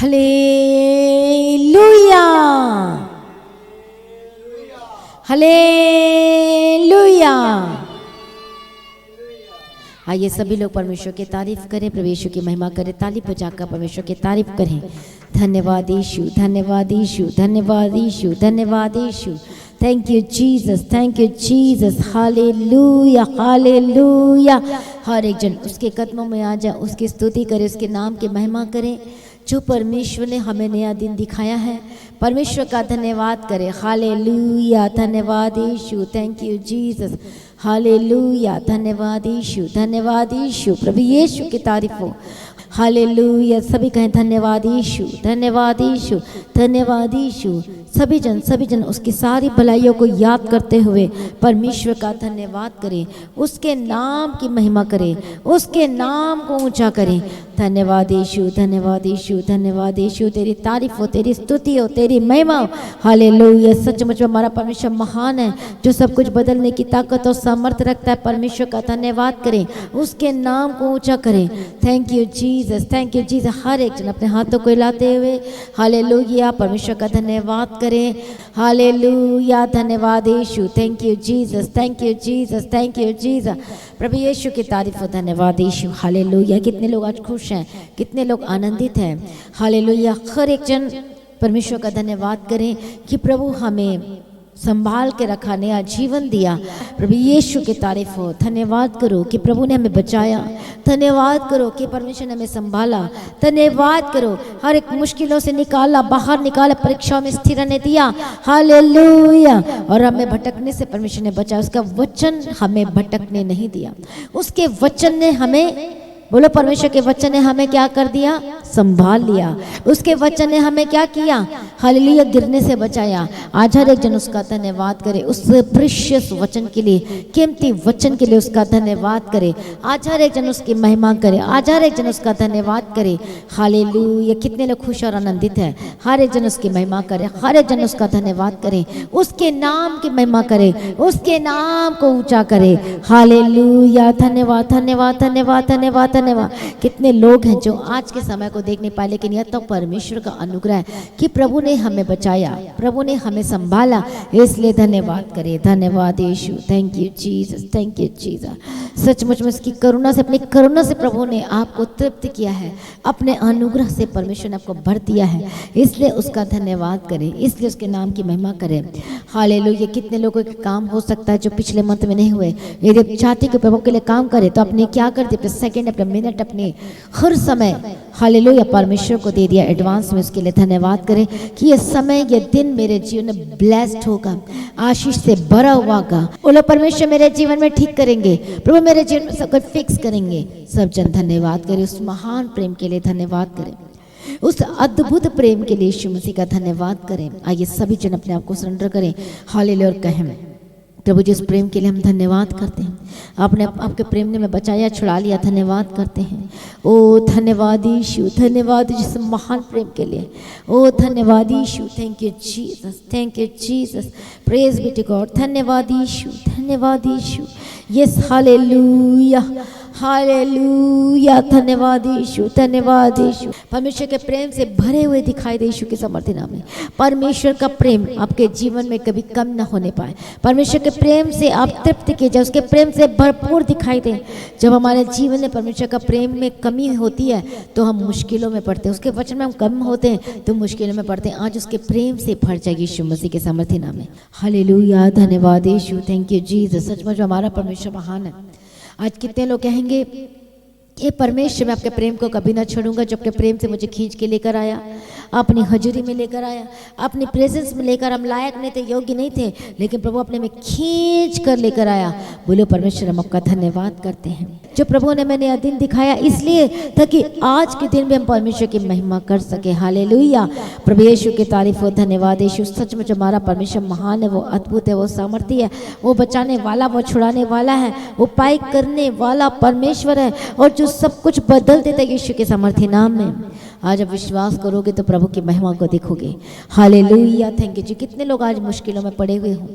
Hallelujah, hallelujah. आइए सभी लोग परमेश्वर की तारीफ करें, प्रभु यीशु की महिमा करें, ताली बजाकर परमेश्वर की तारीफ करें। धन्यवाद यीशु, धन्यवाद यीशु, धन्यवाद यीशु, धन्यवाद Yeshu. Thank you Jesus, thank you Jesus. Hallelujah, hallelujah. हर एक जन उसके कदमों में आ जाए, उसकी स्तुति करे, उसके नाम की महिमा करें। जो परमेश्वर ने हमें नया दिन दिखाया है, परमेश्वर का धन्यवाद करें। हालेलुया, धन्यवाद Yeshu, thank you Jesus. Hallelujah, धन्यवाद यीशु, धन्यवाद यीशु। प्रभु यीशु की तारीफ हो। हालेलुया, सभी कहें धन्यवाद यीशु, धन्यवाद यीशु, धन्यवाद यीशु। सभी जन उसकी सारी भलाइयों को याद करते हुए परमेश्वर का धन्यवाद करें, उसके नाम की महिमा करें, उसके नाम को ऊंचा करें। धन्यवाद यीशु, धन्यवाद यीशु, धन्यवाद यीशु। तेरी तारीफ हो, तेरी स्तुति हो, तेरी महिमा हो। हालेलुया, सचमुच में हमारा परमेश्वर महान है, जो सब कुछ बदलने की ताकत और सामर्थ्य रखता है। परमेश्वर का धन्यवाद करें, उसके नाम को ऊंचा करें। Thank you Jesus, thank you Jesus. हर एक जन अपने हाथों को हिलाते हुए हालेलुया परमेश्वर का धन्यवाद करें। हालेलुया, धन्यवाद Yeshu, thank you Jesus, thank you Jesus, thank you Jesus. प्रभु यीशु की तारीफ हो, धन्यवाद यीशु। हालेलुया, कितने लोग आज खुश हैं, कितने लोग आनंदित हैं। हालेलुया, हर एक जन परमेश्वर का धन्यवाद करें कि प्रभु हमें संभाल के रखा, नया जीवन दिया। प्रभु यीशु की तारीफ हो। धन्यवाद करो कि प्रभु ने हमें बचाया, धन्यवाद करो कि परमेश्वर ने हमें संभाला, धन्यवाद करो हर एक मुश्किलों से निकाला, बाहर निकाला, परीक्षाओं में स्थिर रहने दिया। हालेलुया, और हमें भटकने से परमेश्वर ने बचाया। उसका वचन हमें भटकने नहीं दिया, उसके वचन ने हमें, बोलो, परमेश्वर के वचन ने हमें क्या कर दिया? संभाल लिया। उसके वचन ने हमें क्या किया? हालेलुया, गिरने से बचाया। आज हर एक जन उसका धन्यवाद करे, उस प्रीशियस वचन के लिए, कीमती वचन के लिए उसका धन्यवाद करे। आज हर एक जन उसकी महिमा करे, आज हर एक जन उसका धन्यवाद करे। हालेलुया, कितने लोग खुश और आनंदित हैं। हर एक जन उसकी महिमा करे, हर एक जन उसका धन्यवाद करे, उसके नाम की महिमा करे, उसके नाम को ऊंचा करे। हालेलुया, धन्यवाद, धन्यवाद, धन्यवाद, धन्यवाद, धन्यवाद। कितने लोग हैं जो आज के समय को देख नहीं पाए, लेकिन यह तो परमेश्वर का अनुग्रह है कि प्रभु ने हमें बचाया, प्रभु ने हमें संभाला, इसलिए धन्यवाद करें। धन्यवाद Yeshu, thank you Jesus, thank you Jesus. सचमुच में उसकी करुणा से, अपनी करुणा से प्रभु ने आपको तृप्त किया है, अपने अनुग्रह से परमेश्वर ने आपको भर दिया है, इसलिए उसका धन्यवाद करें, इसलिए उसके नाम की महिमा करें। हालेलुया, कितने लोगों के काम हो सकता है जो पिछले मंथ में नहीं हुए। यदि चाहते कि प्रभु के लिए काम करे तो अपने क्या कर दिए, अपने सेकंड, अपने मिनट, अपने हर समय हालेलुया परमेश्वर को दे दिया एडवांस में। उसके लिए धन्यवाद करें कि ये समय, ये दिन मेरे जीवन में ब्लेस्ड होगा, आशीष से भरा हुआ होगा। बोलो, परमेश्वर मेरे जीवन में ठीक करेंगे, प्रभु मेरे जीवन में सब कुछ फिक्स करेंगे। सब जन धन्यवाद करें, उस महान प्रेम के लिए धन्यवाद करें, उस अद्भुत प्रेम के लिए यीशु मसीह का धन्यवाद करें। आइए सभी जन अपने आप को सरेंडर करें, हालेलुया, और कहें, प्रभु जिस प्रेम के लिए हम धन्यवाद करते हैं, आपने आपके प्रेम ने हमें बचाया, छुड़ा लिया, धन्यवाद करते हैं। ओ धन्यवाद यीशु, धन्यवाद जिस महान प्रेम के लिए। ओ धन्यवाद Yeshu, thank you Jesus, thank you Jesus, praise be to God. धन्यवाद यीशु, धन्यवाद यीशु, यस, हालेलुया, हालेलुया, धन्यवाद यीशु, धन्यवाद यीशु। परमेश्वर के प्रेम से भरे हुए दिखाई दे यीशु के समर्थी नाम में। परमेश्वर का प्रेम आपके जीवन में कभी कम ना होने पाए। परमेश्वर के प्रेम से आप तृप्त किए जाए, उसके प्रेम से भरपूर दिखाई दे। जब हमारे जीवन में परमेश्वर का प्रेम में कमी होती है तो हम मुश्किलों में पड़ते हैं, उसके वचन में हम कम होते हैं तो मुश्किलों में पड़ते हैं। आज उसके प्रेम से भर जाएगी यीशु मसीह के समर्थी नाम में। हालेलुया, धन्यवाद यीशु, थैंक यू जीसस। सचमुच हमारा परमेश्वर महान है। आज कितने लोग कहेंगे, ये परमेश्वर, मैं आपके प्रेम को कभी ना छोड़ूंगा, जो आपके प्रेम से मुझे खींच के लेकर आया, अपनी हजूरी में लेकर आया, अपनी प्रेजेंस में लेकर। हम लायक नहीं थे, योग्य नहीं थे, लेकिन प्रभु अपने में खींच कर लेकर आया। बोलो परमेश्वर, हम आपका धन्यवाद करते हैं जो प्रभु ने मैंने यह दिन दिखाया, इसलिए ताकि आज के दिन भी हम परमेश्वर की महिमा कर सके। हालेलुया, प्रभु यीशु की तारीफ हो। धन्यवाद यीशु, सचमुच हमारा परमेश्वर महान है, वो अद्भुत है, वो सामर्थी है, वो बचाने वाला, वो छुड़ाने वाला है, वो उपाय करने वाला परमेश्वर है, और जो सब कुछ बदल देता है यीशु के सामर्थी नाम में। आज आप विश्वास करोगे तो प्रभु की महिमा को देखोगे। हालेलुया, थैंक यू जी। कितने लोग आज मुश्किलों में पड़े हुए हों,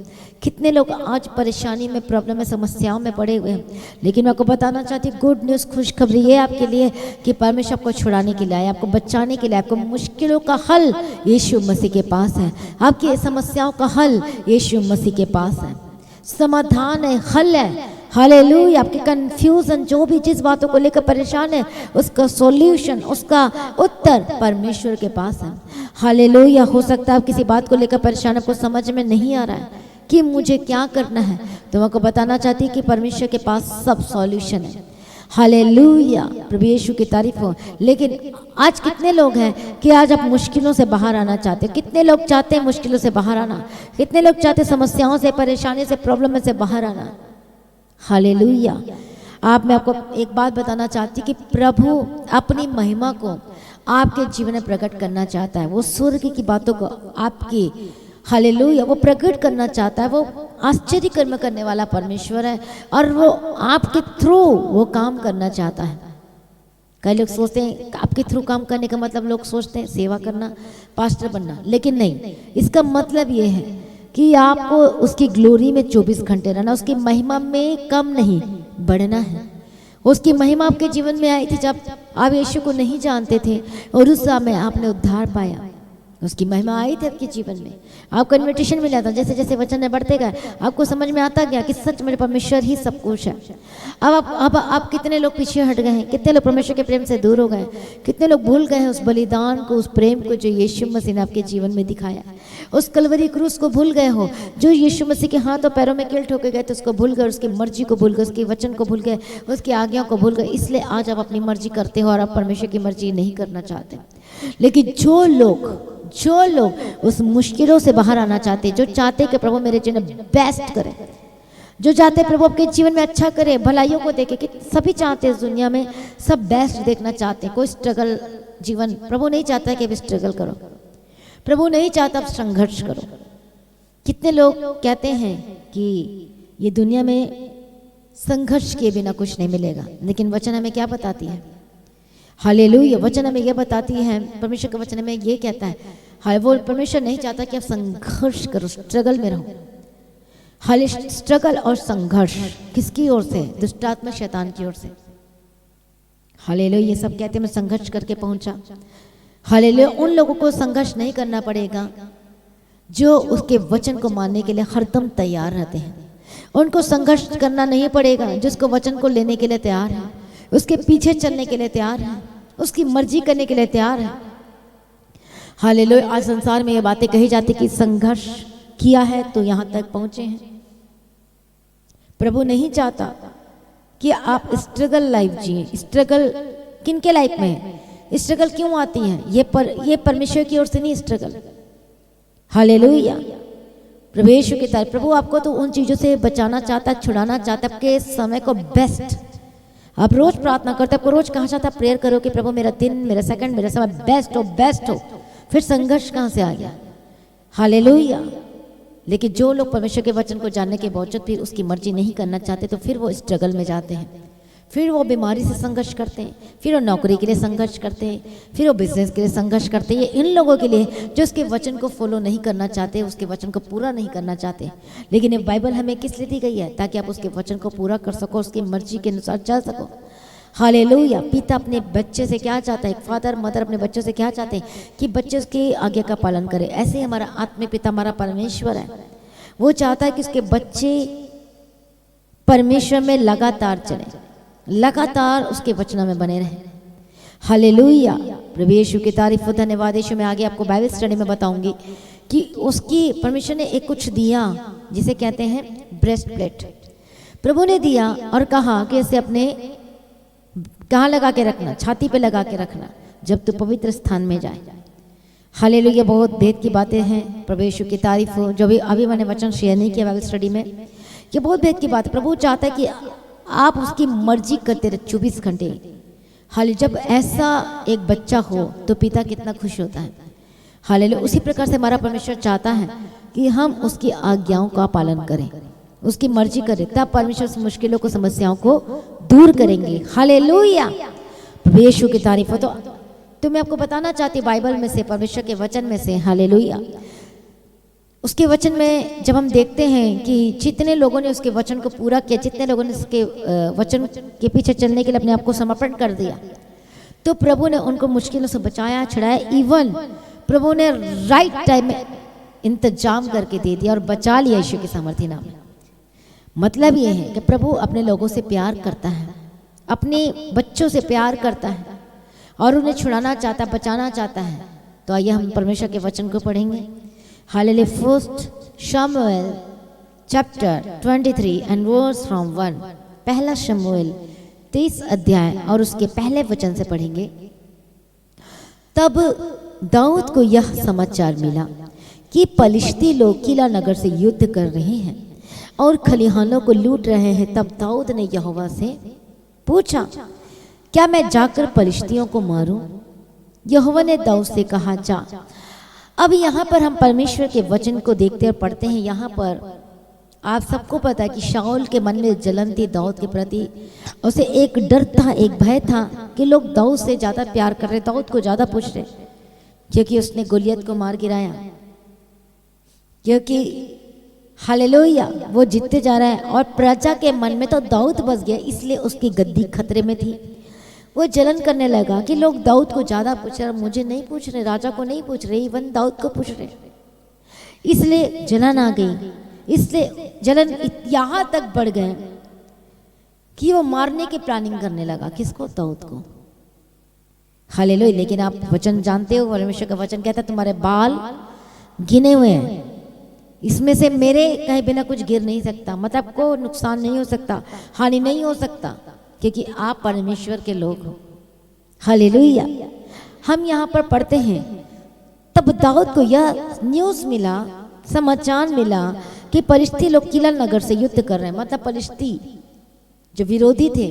कितने लोग आज परेशानी में, प्रॉब्लम में, समस्याओं में पड़े हुए हैं, लेकिन मैं आपको बताना चाहती हूँ, गुड न्यूज़, खुशखबरी ये आपके लिए कि परमेश्वर आपको छुड़ाने के लिए आया, आपको बचाने के लिए, आपको मुश्किलों का हल यीशु मसीह के पास है। आपकी समस्याओं का हल यीशु मसीह के पास है, समाधान है, हल है। हालेलुया, आपके कंफ्यूजन जो भी जिस बातों को लेकर परेशान है, उसका सॉल्यूशन, उसका उत्तर परमेश्वर के पास है। हालेलुया, हो सकता है आप किसी बात को लेकर परेशान, आपको समझ में नहीं आ रहा है कि मुझे क्या करना है, तो मैं आपको बताना चाहती हूँ कि परमेश्वर के पास सब सॉल्यूशन है। हालेलुया, प्रभु यीशु की तारीफ हो। लेकिन आज कितने लोग हैं कि आज आप मुश्किलों से बाहर आना चाहते हो? कितने लोग चाहते हैं मुश्किलों से बाहर आना? कितने लोग चाहते हैं समस्याओं से, परेशानी से, प्रॉब्लम में से बाहर आना? हालेलुया, मैं आपको एक बात बताना चाहती कि प्रभु अपनी महिमा को आपके जीवन में प्रकट करना चाहता है। वो स्वर्ग की बातों को आपकी, हालेलुया, वो प्रकट करना चाहता है। वो आश्चर्य कर्म करने वाला परमेश्वर है और वो आपके थ्रू वो काम करना चाहता है। कई लोग सोचते हैं आपके थ्रू काम करने का मतलब, लोग सोचते हैं सेवा करना, पास्टर बनना, लेकिन नहीं, इसका मतलब ये है कि आपको उसकी ग्लोरी में 24 घंटे रहना, उसकी महिमा में कम नहीं बढ़ना है। उसकी महिमा आपके जीवन में आई थी जब आप यीशु को नहीं जानते थे और उस समय आपने उद्धार पाया। उसकी महिमा आई थी आपके जीवन में, आपको इन्विटेशन मिला था। जैसे जैसे वचन में बढ़ते गए आपको समझ में आता गया कि सच में परमेश्वर ही सब कुछ है। अब आप कितने लोग पीछे हट गए हैं, कितने लोग परमेश्वर के प्रेम से दूर हो गए, कितने लोग भूल गए हैं उस बलिदान को, उस प्रेम को जो यीशु मसीह ने आपके जीवन में दिखाया। उस कलवरी क्रूस को भूल गए हो, जो यीशु मसीह के हाथों पैरों में कील ठोके गए थे, उसको भूल गए, उसकी मर्जी को भूल गए, उसके वचन को भूल गए, उसकी आज्ञाओं को भूल गए। इसलिए आज आप अपनी मर्जी करते हो और आप परमेश्वर की मर्जी नहीं करना चाहते। लेकिन जो लोग उस मुश्किलों से बाहर आना चाहते, जो चाहते कि प्रभु मेरे जीवन में बेस्ट करे, जो चाहते प्रभु आपके जीवन में अच्छा करे, भलाइयों को देखे, कि सभी चाहते हैं इस दुनिया में सब बेस्ट देखना चाहते हैं। कोई स्ट्रगल जीवन, प्रभु नहीं चाहता कि आप स्ट्रगल करो, प्रभु नहीं चाहता आप संघर्ष करो। कितने लोग कहते हैं कि ये दुनिया में संघर्ष किए बिना कुछ नहीं मिलेगा, लेकिन वचन हमें क्या बताती है? हालेलुया, वचन हमें यह बताती है, परमेश्वर के वचन में ये कहता है, हाय, वो परमेश्वर नहीं चाहता कि आप संघर्ष करो, स्ट्रगल में रहो। हाले स्ट्रगल और संघर्ष किसकी ओर से? दुष्टात्मा शैतान की ओर से। हालेलुया, ये सब कहते हैं मैं संघर्ष करके पहुंचा। हालेलुया, उन लोगों को संघर्ष नहीं करना पड़ेगा जो उसके वचन को मानने के लिए हरदम तैयार रहते हैं। उनको संघर्ष करना नहीं पड़ेगा जिसको वचन को लेने के लिए तैयार है, उसके पीछे चलने के लिए तैयार है, उसकी मर्जी करने के लिए तैयार है। हालेलुया, आज संसार में ये बातें कही जाती कि संघर्ष किया है तो यहाँ तक पहुंचे हैं। प्रभु नहीं चाहता कि आप स्ट्रगल लाइफ जिए। स्ट्रगल किनके लाइफ में है? स्ट्रगल क्यों आती है? ये परमेश्वर की ओर से नहीं स्ट्रगल। हालेलुया, प्रभु यीशु की तरफ प्रभु आपको तो उन चीज़ों से बचाना चाहता है, छुड़ाना चाहता है, आपके समय को बेस्ट। आप रोज प्रार्थना करते, आपको रोज कहा जाता है प्रेयर करो कि प्रभु मेरा दिन, मेरा सेकंड, मेरा समय बेस्ट हो। फिर संघर्ष कहाँ से आ गया? हालेलुया, लेकिन जो लोग परमेश्वर के वचन को जानने के बावजूद भी उसकी मर्जी नहीं करना चाहते, तो फिर वो स्ट्रगल में जाते हैं, फिर वो बीमारी से संघर्ष करते हैं, फिर वो नौकरी के लिए संघर्ष करते हैं, फिर वो बिजनेस के लिए संघर्ष करते हैं। ये इन लोगों के लिए जो उसके वचन को फॉलो नहीं करना चाहते, उसके वचन को पूरा नहीं करना चाहते। लेकिन ये बाइबल हमें किस लिए दी गई है? ताकि आप उसके वचन को पूरा कर सको, उसकी मर्जी के अनुसार चल सको। हालेलुया, पिता अपने बच्चे से क्या चाहता है? एक फादर मदर अपने बच्चों से क्या चाहते हैं? कि बच्चे उसकी आज्ञा का पालन करें। ऐसे ही हमारा आत्मिक पिता, हमारा परमेश्वर है, वो चाहता है कि उसके बच्चे परमेश्वर में लगातार चलें, लगातार उसके वचनों में बने रहें। हालेलुया, प्रभु यीशु की तारीफ हो, धन्यवाद यीशु। मैं आगे आपको बाइबल स्टडी में बताऊंगी कि उसकी परमेश्वर ने एक कुछ दिया जिसे कहते हैं ब्रेस्ट प्लेट। प्रभु ने दिया और कहा कि इसे अपने कहाँ लगा के रखना? छाती पे लगा के रखना जब तू पवित्र स्थान में जाए। हालेलुया, बहुत भेद की बातें हैं। प्रभु यीशु की तारीफ हो। जो भी अभी मैंने वचन शेयर नहीं किया बाइबल स्टडी में, ये बहुत भेद की बात है। प्रभु चाहता है कि आप उसकी मर्जी करते रहे 24 घंटे। हाल जब ऐसा एक बच्चा हो तो पिता कितना खुश होता है। हालेलुया, उसी प्रकार से हमारा परमेश्वर चाहता है कि हम उसकी आज्ञाओं का पालन करें, उसकी मर्जी करें, तब परमेश्वर से मुश्किलों को, समस्याओं को दूर करेंगे। हालेलुया, प्रभु यीशु की तारीफ हो। तो मैं आपको बताना चाहती हूँ बाइबल में से, परमेश्वर के वचन में से, हालेलुया, उसके वचन में जब हम देखते हैं कि जितने लोगों ने उसके वचन को पूरा किया, जितने लोगों ने उसके वचन के पीछे चलने के लिए अपने आप को समर्पण कर दिया, तो प्रभु ने उनको मुश्किलों से बचाया, छुड़ाया। इवन प्रभु ने राइट टाइम में इंतजाम करके दे दिया और बचा लिया यीशु के सामर्थ्य नाम में। मतलब ये है कि प्रभु अपने लोगों से प्यार करता है, अपने बच्चों से प्यार करता है और उन्हें छुड़ाना चाहता है, बचाना चाहता है। तो आइए हम परमेश्वर के वचन को पढ़ेंगे। हालेलुया। फर्स्ट शमूएल चैप्टर 23 एंड वर्स फ्रॉम 1। पहला शमूएल 23 अध्याय और उसके पहले वचन से पढ़ेंगे। तब दाऊद को यह समाचार मिला कि पलिश्ती लोग किला नगर से युद्ध कर रहे हैं और खलिहानों को लूट रहे हैं। तब दाऊद ने यहोवा से पूछा, क्या मैं जाकर पलिश्तियों को मारूं? यहोवा ने दाऊद से कहा, जा। अब यहाँ पर हम परमेश्वर के वचन को देखते और पढ़ते हैं। यहाँ पर आप सबको पता है कि शाऊल के मन में जलन थी दाऊद के प्रति, उसे एक डर था, एक भय था कि लोग दाऊद से ज़्यादा प्यार कर रहे, दाऊद को ज़्यादा पूछ रहे, क्योंकि उसने गोलियत को मार गिराया, क्योंकि हालेलुया वो जीतते जा रहा है। और प्रजा के मन में तो दाऊद बस गया, इसलिए उसकी गद्दी खतरे में थी। वो जलन करने लगा कि लोग दाऊद को ज़्यादा पूछ रहे, मुझे नहीं पूछ रहे, राजा को नहीं पूछ रहे, इवन दाऊद को पूछ रहे। इसलिए जलन आ गई, इसलिए जलन यहाँ तक बढ़ गए कि वो मारने की प्लानिंग करने लगा। किसको? दाऊद को। हालेलुया। लेकिन आप वचन जानते हो, परमेश्वर का वचन कहता है तुम्हारे बाल गिने हुए हैं, इसमें से मेरे कहे बिना कुछ गिर नहीं सकता, मतलब को नुकसान नहीं हो सकता, हानि नहीं हो सकता, क्योंकि आप परमेश्वर के लोग हो। हालेलुया। हम यहाँ पर पढ़ते हैं, तब दाऊद को यह न्यूज़ मिला, समाचार मिला कि पलिश्ती लोग किला नगर से युद्ध कर रहे हैं। मतलब पलिश्ती जो विरोधी थे,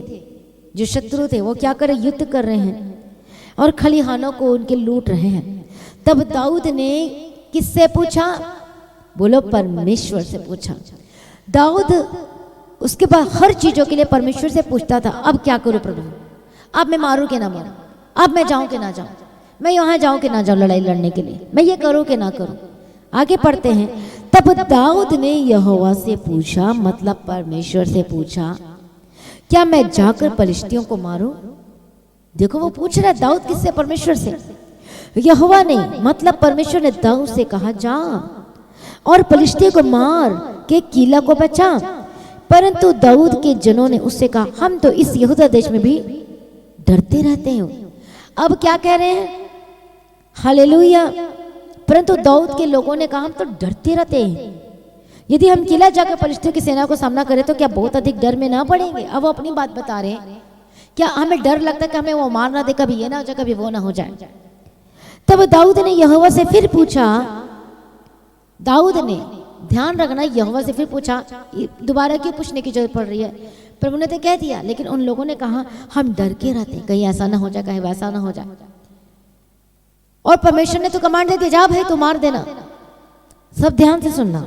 जो शत्रु थे, वो क्या कर रहे? युद्ध कर रहे हैं और खलिहानों को उनके लूट रहे हैं। तब दाऊद ने किससे पूछा? बोलो, परमेश्वर से पूछा। दाऊद उसके बाद हर चीजों के लिए परमेश्वर से पूछता था, अब क्या करूं प्रभु? अब मैं मारूं कि ना मारूं? अब मैं जाऊं कि ना जाऊं? मैं यहाँ जाऊं कि ना जाऊं लड़ाई लड़ने के लिए? मैं ये करूं कि ना करूं? आगे पढ़ते हैं। तब दाऊद ने यहोवा से पूछा, मतलब परमेश्वर से पूछा, क्या मैं जाकर पलिश्तियों को मारूं? देखो वो पूछ रहा है दाऊद किससे? परमेश्वर से। यहोवा ने, मतलब परमेश्वर ने दाऊद से कहा, जा और पलिश्तियों को मार के किला को बचा। परंतु दाऊद के जनों ने उससे कहा, हम तो इस यहूदा देश में भी डरते रहते हैं। अब क्या कह रहे हैं? हालेलुया। परंतु दाऊद के लोगों ने कहा, हम तो डरते रहते हैं, यदि हम किला जाकर पलिश्तियों की सेना को सामना करें तो क्या बहुत अधिक डर में ना पड़ेंगे? अब वो अपनी बात बता रहे हैं, क्या हमें डर लगता है कि हमें वो मार ना दे, कभी ये ना हो जाए, कभी वो ना हो जाए। तब दाऊद ने यहोवा से फिर पूछा, दाऊद ने, ध्यान रखना, यहोवा से फिर पूछा, दोबारा क्यों पूछने की जरूरत पड़ रही है? प्रभु ने तो कह दिया, लेकिन उन लोगों ने कहा हम डर के रहते, कहीं ऐसा ना हो जाए, कहीं वैसा ना हो जाए। और परमेश्वर ने तो कमांड दे दिया, जा भाई तू मार देना। सब ध्यान से सुनना।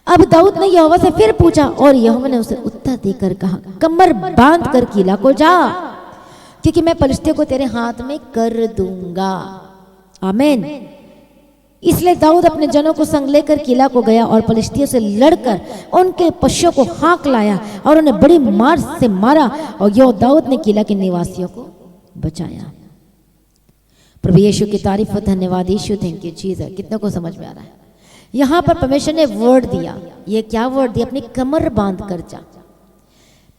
अब दाऊद ने यहोवा से फिर पूछा और यहोवा ने उसे उत्तर देकर कहा, कमर बांध कर किला को जा, क्योंकि मैं पलिश्तियों को तेरे हाथ में कर दूंगा। आमीन। इसलिए दाऊद अपने जनों को संग लेकर किला को गया और पलिश्तियों से लड़कर उनके पशुओं को हाँक लाया और उन्हें बड़ी मार से मारा, और यो दाऊद ने किला के निवासियों को बचाया। प्रभु यीशु की तारीफ, धन्यवाद यीशु, थैंक यू जीसस। कितनों को समझ में आ रहा है? यहाँ पर परमेश्वर ने वर्ड दिया। ये क्या वर्ड दिया? अपनी कमर बांध कर जा।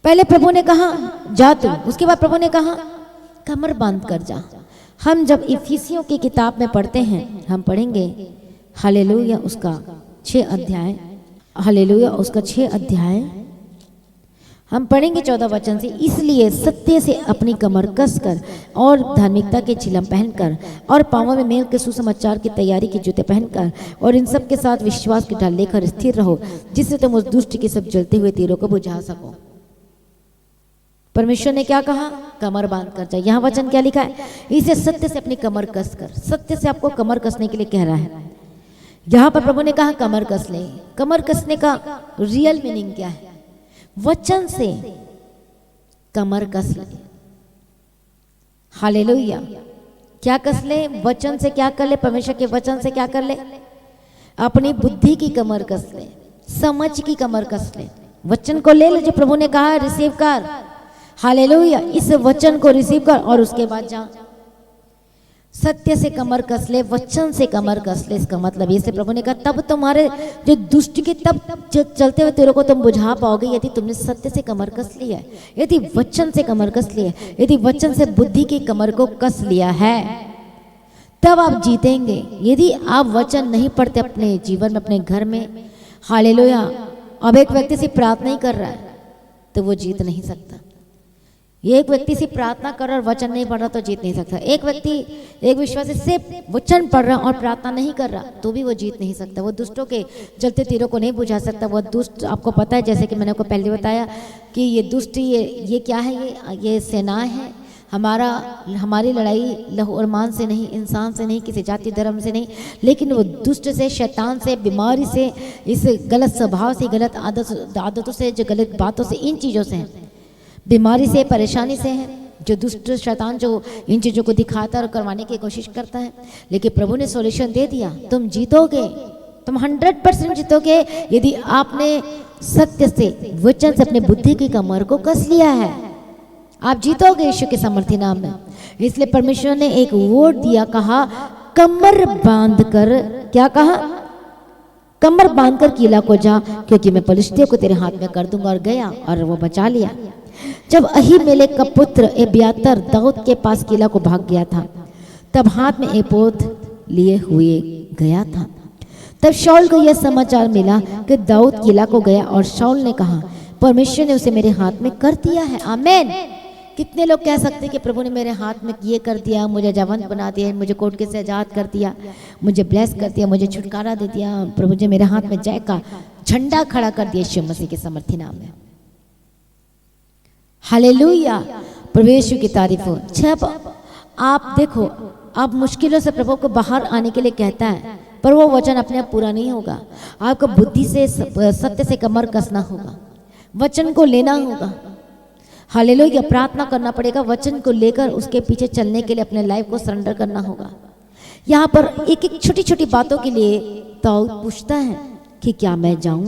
पहले प्रभु ने कहा जा तू, उसके बाद प्रभु ने कहा कमर बांध कर जा। हम जब इफिसियों की किताब में पढ़ते हैं, हम पढ़ेंगे हालेलुया उसका 6 अध्याय, हालेलुया उसका 6 अध्याय हम पढ़ेंगे 14 वचन से। इसलिए सत्य से अपनी कमर कसकर और धार्मिकता के चिलम पहनकर और पांवों में मेल के सुसमाचार की तैयारी के जूते पहनकर और इन सब के साथ विश्वास की ढाल लेकर स्थिर रहो, जिससे तुम उस दुष्ट के सब जलते हुए तीरों को बुझा सको। परमेश्वर ने क्या कहा? कमर बांध कर जाए। यहाँ वचन क्या लिखा है? इसे सत्य से अपनी कमर कस कर। सत्य से आपको कमर कसने के लिए कह रहा है। यहाँ पर प्रभु ने कहा कमर कस ले। कमर कसने का रियल मीनिंग क्या है? वचन से कमर कस ले। हालेलुया। क्या कस ले? वचन से क्या कर ले? परमेश्वर के वचन से क्या कर ले? अपनी बुद्धि की कमर कस ले, समझ की कमर कस ले। वचन को ले जो प्रभु ने कहा रिसीव कर। हालेलुया। इस वचन को रिसीव कर और उसके बाद जा सत्य से कमर कस ले, वचन से कमर कस ले। इसका मतलब ये से प्रभु ने कहा तब तुम्हारे जो दुष्ट के तब चलते हुए तेरे को तुम बुझा पाओगे यदि तुमने सत्य से कमर कस लिया है, यदि वचन से कमर कस लिया है, यदि वचन से बुद्धि की कमर को कस लिया है, तब आप जीतेंगे। यदि आप वचन नहीं पढ़ते अपने जीवन में, अपने घर में, हालेलुया, अब एक व्यक्ति से प्रार्थना ही कर रहा है तो वो जीत नहीं सकता। ये एक व्यक्ति से प्रार्थना कर रहा और वचन नहीं पढ़ रहा तो जीत नहीं सकता। एक व्यक्ति, एक विश्वासी सिर्फ वचन पढ़ रहा और प्रार्थना नहीं कर रहा तो भी वो जीत नहीं सकता। वो दुष्टों के जलते तीरों को नहीं बुझा सकता। वो दुष्ट, आपको पता है जैसे कि मैंने आपको पहले बताया कि ये दुष्ट, ये क्या है? ये सेनाएं हैं। हमारी लड़ाई लहू और मांस से नहीं, इंसान से नहीं, किसी जाति धर्म से नहीं, लेकिन वो दुष्ट से, शैतान से, बीमारी से, इस गलत स्वभाव से, गलत आदतों से, जो गलत बातों से, इन चीज़ों से है। बीमारी से, परेशानी से है, जो दुष्ट शैतान जो इन चीज़ों को दिखाता और करवाने की कोशिश करता है। लेकिन प्रभु ने सॉल्यूशन दे दिया, तुम जीतोगे, तुम 100% जीतोगे यदि आपने सत्य से, वचन से अपने बुद्धि की कमर को कस लिया है। आप जीतोगे यीशु के सामर्थी नाम में। इसलिए परमेश्वर ने एक वर्ड दिया, कहा कमर बांध कर, क्या कहा? कमर बांध कर किला को जा, क्योंकि मैं पलिश्तियों को तेरे हाथ में कर दूंगा। और गया और वो बचा लिया। जब अहीमेलेक का पुत्र एब्यातार दाऊद के पास किला को भाग गया था, तब हाथ में एपोद लिए हुए गया था। तब शाऊल को यह समाचार मिला कि दाऊद किला को गया, और शाऊल ने कहा परमेश्वर ने उसे मेरे हाथ में कर दिया है। आमीन। कितने लोग कह सकते हैं कि प्रभु ने मेरे हाथ में ये कर दिया, मुझे जवान बना दिया, मुझे कोर्ट के से आजाद कर दिया, मुझे ब्लेस कर दिया, मुझे छुटकारा दे दिया, प्रभु जी मेरे हाथ में जय का झंडा खड़ा कर दिया यीशु मसीह के सामर्थी नाम में। हालेलुया। प्रभु यीशु की तारीफ हो। जब आप देखो, आप मुश्किलों से प्रभु को बाहर आने के लिए कहता है, पर वो वचन अपने आप पूरा नहीं होगा। आपको बुद्धि से, सत्य से कमर कसना होगा, वचन को लेना होगा। हालेलुया। प्रार्थना करना पड़ेगा, वचन को लेकर उसके पीछे चलने के लिए अपने लाइफ को सरेंडर करना होगा। यहाँ पर एक एक छोटी छोटी बातों के लिए दाऊद पूछता है कि क्या मैं जाऊं,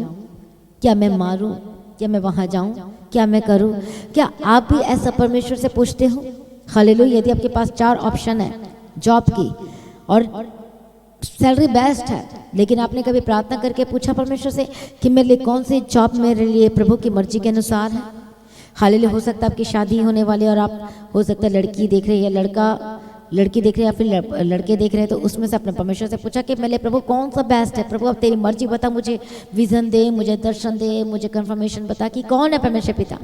क्या मैं मारूं, क्या मैं वहां जाऊं, क्या मैं करूं? क्या आप भी ऐसा परमेश्वर से पूछते हो? हालेलुया। यदि आपके पास 4 ऑप्शन है जॉब की और सैलरी बेस्ट है, लेकिन आपने कभी प्रार्थना करके पूछा परमेश्वर से कि मेरे लिए कौन सी जॉब मेरे लिए प्रभु की मर्जी के अनुसार है? हालेलुया। हो सकता है आपकी शादी होने वाली और आप, हो सकता है लड़की देख रहे हैं या लड़की देख रहे हैं या फिर लड़के देख रहे हैं, तो उसमें से अपने परमेश्वर से पूछा कि मेरे लिए प्रभु कौन सा बेस्ट है? प्रभु अब तेरी मर्जी बता, मुझे विजन दे, मुझे दर्शन दे, मुझे कंफर्मेशन बता कि कौन है परमेश्वर पिता।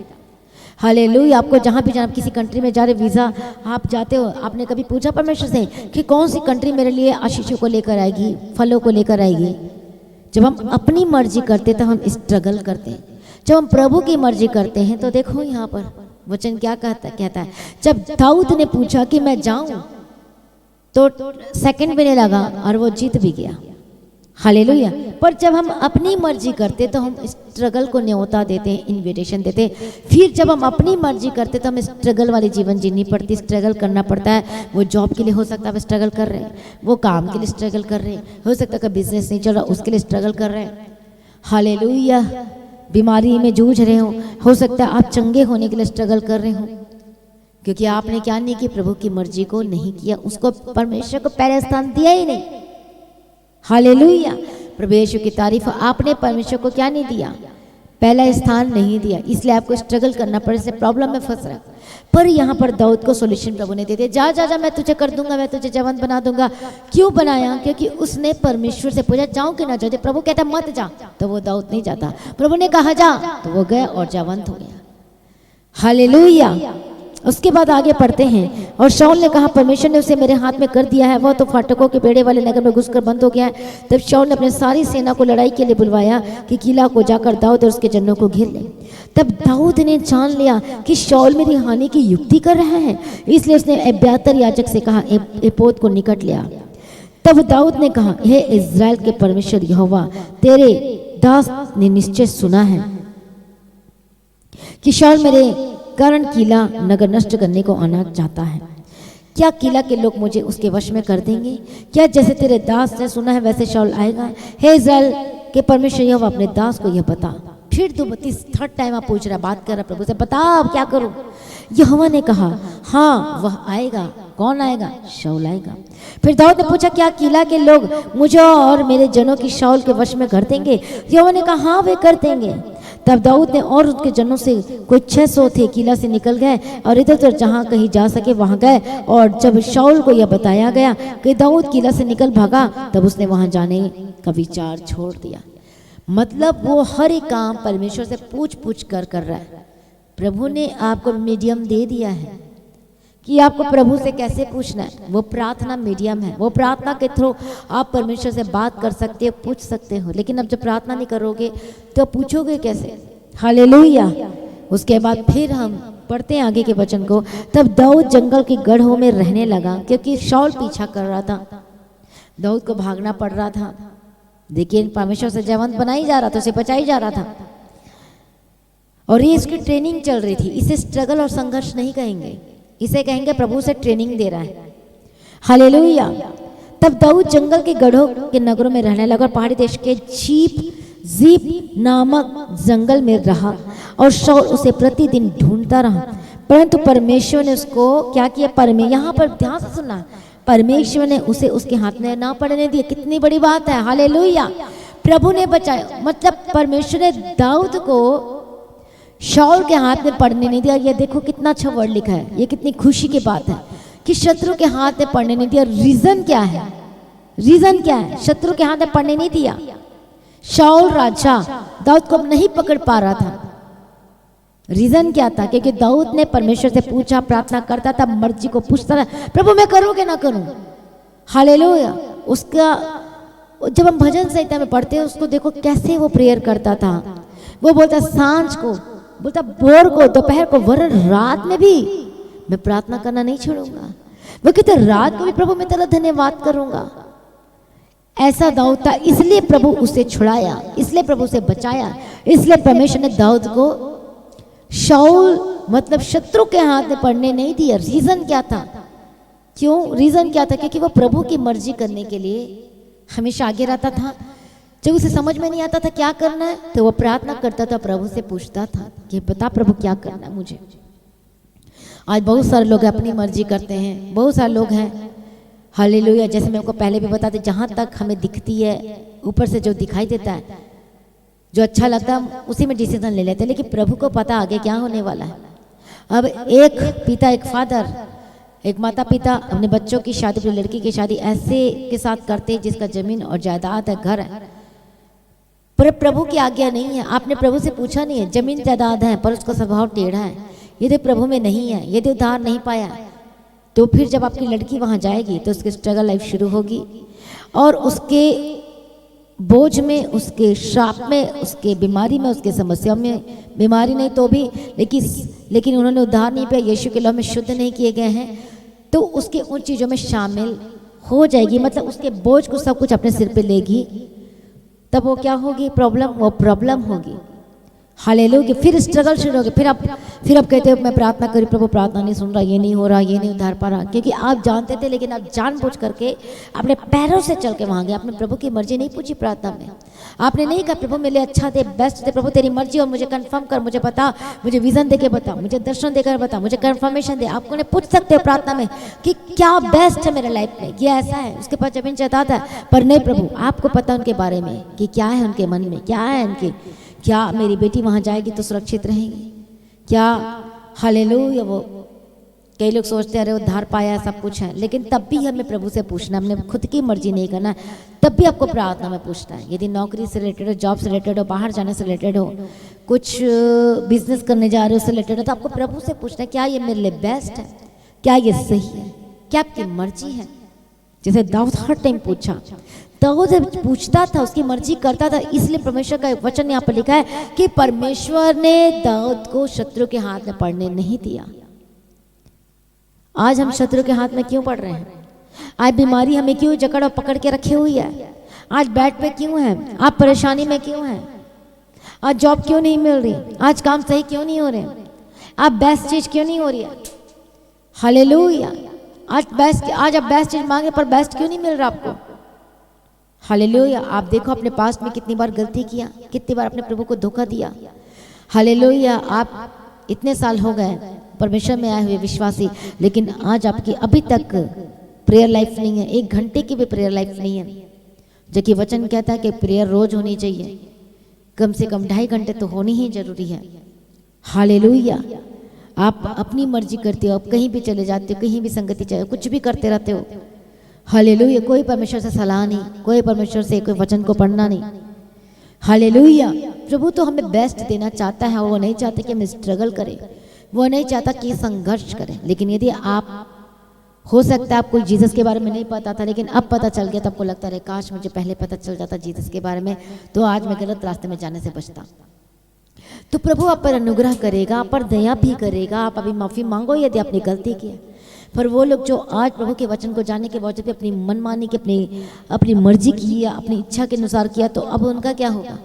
हालेलुया। आपको जहाँ भी जाना, किसी कंट्री में जा रहे, वीज़ा आप जाते हो, आपने कभी पूछा परमेश्वर से कि कौन सी कंट्री मेरे लिए आशीषों को लेकर आएगी, फलों को लेकर आएगी? जब हम अपनी मर्जी करते तो हम स्ट्रगल करते हैं। जब हम प्रभु की मर्जी करते हैं तो देखो यहाँ पर वचन क्या कहता है। जब दाऊद ने पूछा कि मैं जाऊं, तो सेकंड भी नहीं लगा और वो जीत भी गया। हालेलुया। पर जब हम अपनी मर्जी करते तो हम स्ट्रगल को न्योता देते हैं, इनविटेशन देते हैं। फिर जब हम अपनी मर्जी करते तो हम स्ट्रगल वाली जीवन जीनी पड़ती, स्ट्रगल करना पड़ता है। वो जॉब के लिए हो सकता है आप स्ट्रगल कर रहे हैं, वो काम के लिए स्ट्रगल कर रहे हैं, हो सकता है कि बिजनेस नहीं चल रहा उसके लिए स्ट्रगल कर रहे हैं। हालेलुया। बीमारी में जूझ रहे हो सकता है आप चंगे होने के लिए स्ट्रगल कर रहे हो, क्योंकि आपने क्या नहीं किया, प्रभु की मर्जी को नहीं किया, उसको परमेश्वर को पहले स्थान दिया ही नहीं। हालेलुया। प्रभु यीशु की तारीफ। आपने परमेश्वर को क्या नहीं दिया, पहला स्थान नहीं दिया, इसलिए आपको स्ट्रगल करना पड़े, इसलिए प्रॉब्लम में फंस रहा। पर यहाँ पर दाऊद को सॉल्यूशन प्रभु ने दे दिया, जा जा जा मैं तुझे कर दूंगा, मैं तुझे जवान बना दूंगा। क्यों बनाया? क्योंकि उसने परमेश्वर से पूछा जाऊं कि ना जाऊं। प्रभु कहता मत जा, तो वो दाऊद नहीं जाता। प्रभु ने कहा जा, तो वो गया और जवान हो गया। हालेलुया। उसके बाद आगे पढ़ते हैं, और शाऊल ने कहा परमेश्वर ने उसे मेरे हाथ में कर दिया है, वह तो फाटकों के बेड़े वाले नगर में घुसकर बंद हो गया है। तब शाऊल ने अपनी सारी सेना को लड़ाई के लिए बुलवाया कि किला को जाकर दाऊद और उसके जनों को घेर ले। तब दाऊद ने जान लिया कि शाऊल मेरी हानि की युक्ति कर रहा है, इसलिए उसने एब्यातार याजक से कहा एपोद को निकट लिया। तब दाऊद ने कहा, हे इस्राएल के परमेश्वर यहोवा, तेरे दास ने निश्चय सुना है कि शाऊल मेरे कारण किला नगर नष्ट करने को आना चाहता है। क्या किला के लोग मुझे उसके वश में कर देंगे? क्या जैसे तेरे दास ने सुना है वैसे शाऊल आएगा? हे इस्राएल के परमेश्वर यहोवा अपने दास को यह बता। फिर 3rd टाइम आप पूछ रहा, बात कर रहा प्रभु से, बता अब क्या करूं? यहोवा ने कहा, हाँ वह आएगा। कौन आएगा? शाऊल आएगा। फिर दाऊद ने पूछा, क्या किला के लोग मुझे और मेरे जनों की शाऊल के वश में कर देंगे? यहोवा ने कहा, हाँ वे कर देंगे। तब दाऊद ने और उसके जनों से, कोई 600 थे, किला से निकल गए और इधर उधर जहाँ कहीं जा सके वहाँ गए। और जब शाऊल को यह बताया गया कि दाऊद किला से निकल भागा, तब उसने वहाँ जाने का विचार छोड़ दिया। मतलब वो हर एक काम परमेश्वर से पूछ पूछ कर रहा है। प्रभु ने आपको मीडियम दे दिया है कि आपको प्रभु से कैसे पूछना है। वो प्रार्थना मीडियम है, वो प्रार्थना के थ्रू आप परमेश्वर से बात कर सकते हो, पूछ सकते हो। लेकिन अब जब प्रार्थना नहीं करोगे तो पूछोगे कैसे? हालेलुया। उसके बाद फिर हम पढ़ते हैं आगे के वचन को। तब दाऊद जंगल की गढ़ों में रहने लगा, क्योंकि शाऊल पीछा कर रहा था, दाऊद को भागना पड़ रहा था। देखिए परमेश्वर से जयवंत बनाई जा रहा था, उसे बचाई जा रहा था, और ये इसकी ट्रेनिंग चल रही थी। इसे स्ट्रगल और संघर्ष नहीं कहेंगे, इसे कहेंगे प्रभु से ट्रेनिंग दे रहा है। हालेलुया। तब दाऊद जंगल के गढ़ों के नगरों में रहने लगा और पहाड़ी देश के जीप नामक जंगल में रहा, और शाऊल उसे प्रतिदिन ढूंढता रहा, परंतु परमेश्वर ने उसको क्या किया? यहाँ पर ध्यान से सुनना, परमेश्वर ने उसे उसके हाथ में ना पड़ने दिया। कितनी बड़ी बात है। हालेलुया। प्रभु ने बचाया, मतलब परमेश्वर ने दाऊद को शाऊल के हाथ में पड़ने नहीं दिया। ये देखो कितना अच्छा वर्ड लिखा है, ये कितनी खुशी की बात है कि शत्रु के हाथ में पड़ने नहीं दिया। रीजन क्या है? रीजन क्या है? शत्रु के हाथ में पड़ने नहीं दिया। शाऊल राजा दाऊद को नहीं पकड़ पा रहा था। रीजन क्या था? क्योंकि दाऊद ने परमेश्वर से पूछा, प्रार्थना करता था, मर्जी को पूछता था, प्रभु मैं करूं कि ना करूं? हालेलुया। उसका जब हम भजन संहिता में पढ़ते हैं उसको देखो कैसे वो प्रेयर करता था। वो बोलता सांझ को, बोलता भोर को, दोपहर को, वरन रात में भी मैं प्रार्थना करना नहीं छोड़ूंगा। वो कहते रात को भी प्रभु मैं तेरा धन्यवाद करूंगा। ऐसा दाऊद था, इसलिए प्रभु उसे छुड़ाया, इसलिए प्रभु उसे बचाया, इसलिए परमेश्वर ने दाऊद को शाऊल मतलब शत्रु के हाथ में पड़ने नहीं दिया। रीजन क्या था? क्यों? रीजन क्या था? क्योंकि वो प्रभु की मर्जी करने के लिए हमेशा आगे रहता था। जब उसे समझ में नहीं आता था क्या करना है, तो वो प्रार्थना करता था, प्रभु से पूछता था कि बता प्रभु क्या करना है मुझे। आज बहुत सारे लोग अपनी मर्जी करते हैं, बहुत सारे लोग हैं। हालेलुया। जैसे मैं आपको पहले भी बताते, जहाँ तक हमें दिखती है ऊपर से जो दिखाई देता है, जो अच्छा लगता है उसी में डिसीजन ले लेते हैं, लेकिन प्रभु को पता आगे क्या होने वाला है। अब एक पिता, एक फादर, एक माता पिता अपने बच्चों की शादी, अपनी लड़की की शादी ऐसे के साथ करते हैं जिसका जमीन और जायदाद है, घर है, पर प्रभु की आज्ञा नहीं है। आपने प्रभु से पूछा नहीं है, जमीन जायदाद है पर उसका स्वभाव टेढ़ा है, यदि प्रभु में नहीं है, यदि उद्धार नहीं पाया, तो फिर जब आपकी लड़की वहाँ जाएगी तो उसकी स्ट्रगल लाइफ शुरू होगी, और उसके बोझ में, उसके श्राप में, उसके बीमारी में, उसके समस्या में, बीमारी नहीं तो भी, लेकिन उन्होंने उद्धार नहीं पाया, यीशु के लहू में शुद्ध नहीं किए गए हैं, तो उसके उन चीज़ों में शामिल हो जाएगी। मतलब उसके बोझ को सब कुछ अपने सिर पे लेगी, तब वो क्या होगी? प्रॉब्लम, वो प्रॉब्लम होगी। हालेलुया। फिर स्ट्रगल शुरू होगी। फिर आप कहते हो मैं प्रार्थना करी, प्रभु प्रार्थना नहीं सुन रहा, ये नहीं हो रहा, ये नहीं उद्धार पा रहा, क्योंकि आप जानते थे, लेकिन आप जानबूझ करके अपने पैरों से चल के वहाँ गए। आपने प्रभु की मर्जी नहीं पूछी प्रार्थना में। आपने नहीं कहा प्रभु मेरे लिए अच्छा दे, बेस्ट दे, प्रभु तेरी मर्जी हो, मुझे कंफर्म कर, मुझे बता, मुझे विजन दे के बता, मुझे दर्शन देकर बता, मुझे कंफर्मेशन दे। आप उन्हें पूछ सकते हो प्रार्थना में कि क्या बेस्ट है मेरे लाइफ में, ये ऐसा है, उसके पास जमीन जायदाद है, पर नहीं प्रभु आपको पता उनके बारे में कि क्या है उनके मन में, क्या है उनके, क्या मेरी बेटी वहाँ जाएगी तो सुरक्षित रहेगी क्या? हालेलुया। वो कई लोग सोचते हैं अरे उद्धार पाया सब कुछ है, लेकिन तब भी हमें प्रभु से पूछना, हमने खुद की मर्जी नहीं करना, तब भी आपको प्रार्थना में पूछना है। यदि नौकरी से रिलेटेड हो, जॉब से रिलेटेड हो, बाहर जाने से रिलेटेड हो, कुछ बिजनेस करने जा रहे हो उससे रिलेटेड हो, तो आपको प्रभु से पूछना है क्या ये मेरे लिए बेस्ट है, क्या ये सही है, क्या आपकी मर्जी है। जैसे दाऊद हर टाइम पूछा, दाऊद पूछता था, उसकी मर्जी करता था, इसलिए परमेश्वर का एक वचन यहाँ पर लिखा है कि परमेश्वर ने दाऊद को शत्रु के हाथ में पड़ने नहीं दिया। आज हम शत्रु के हाथ में क्यों पड़ रहे हैं? आज बीमारी हमें क्यों जकड़ और पकड़ के रखी हुई है? आज बेड पे क्यों है? आप परेशानी में क्यों हैं? आज जॉब क्यों नहीं मिल रही? आज काम सही क्यों नहीं हो रहे? आप बेस्ट चीज क्यों नहीं हो रही है? हालेलुया। आज आप बेस्ट चीज मांगे पर बेस्ट क्यों नहीं मिल रहा आपको? हालेलुया। आप देखो अपने पास्ट में कितनी बार गलती किया, कितनी बार अपने प्रभु को धोखा दिया। हालेलुया। आप इतने साल हो गए परमेश्वर में आए हुए विश्वासी, लेकिन आज आपकी अभी तक प्रेयर लाइफ नहीं है, 1 घंटे की भी प्रेयर लाइफ नहीं है, जबकि वचन कहता है कि प्रेयर रोज होनी चाहिए, कम से कम 2.5 घंटे तो होनी ही जरूरी है। हालेलुया। आप अपनी मर्जी करते हो, आप कहीं भी चले जाते हो, कहीं भी संगति चाहे कुछ भी करते रहते हो। हालेलुया। कोई परमेश्वर से सलाह नहीं, कोई परमेश्वर से कोई वचन को पढ़ना नहीं। हालेलुया। प्रभु तो हमें बेस्ट देना चाहता है, वो नहीं चाहता कि हम स्ट्रगल करें, वो नहीं चाहता कि संघर्ष करें। लेकिन यदि आप, हो सकता है आपको जीसस के बारे में नहीं पता था, लेकिन अब पता चल गया तो आपको लगता है काश मुझे पहले पता चल जाता जीसस के बारे में, तो आज मैं गलत रास्ते में जाने से बचता। तो प्रभु आप पर अनुग्रह करेगा, आप पर दया भी करेगा। आप अभी माफ़ी मांगो यदि आपने गलती की है। पर वो लोग जो आज प्रभु के वचन को जानने के बावजूद भी अपनी मनमानी की, अपनी मर्जी की या अपनी इच्छा के अनुसार किया, तो अब उनका क्या होगा?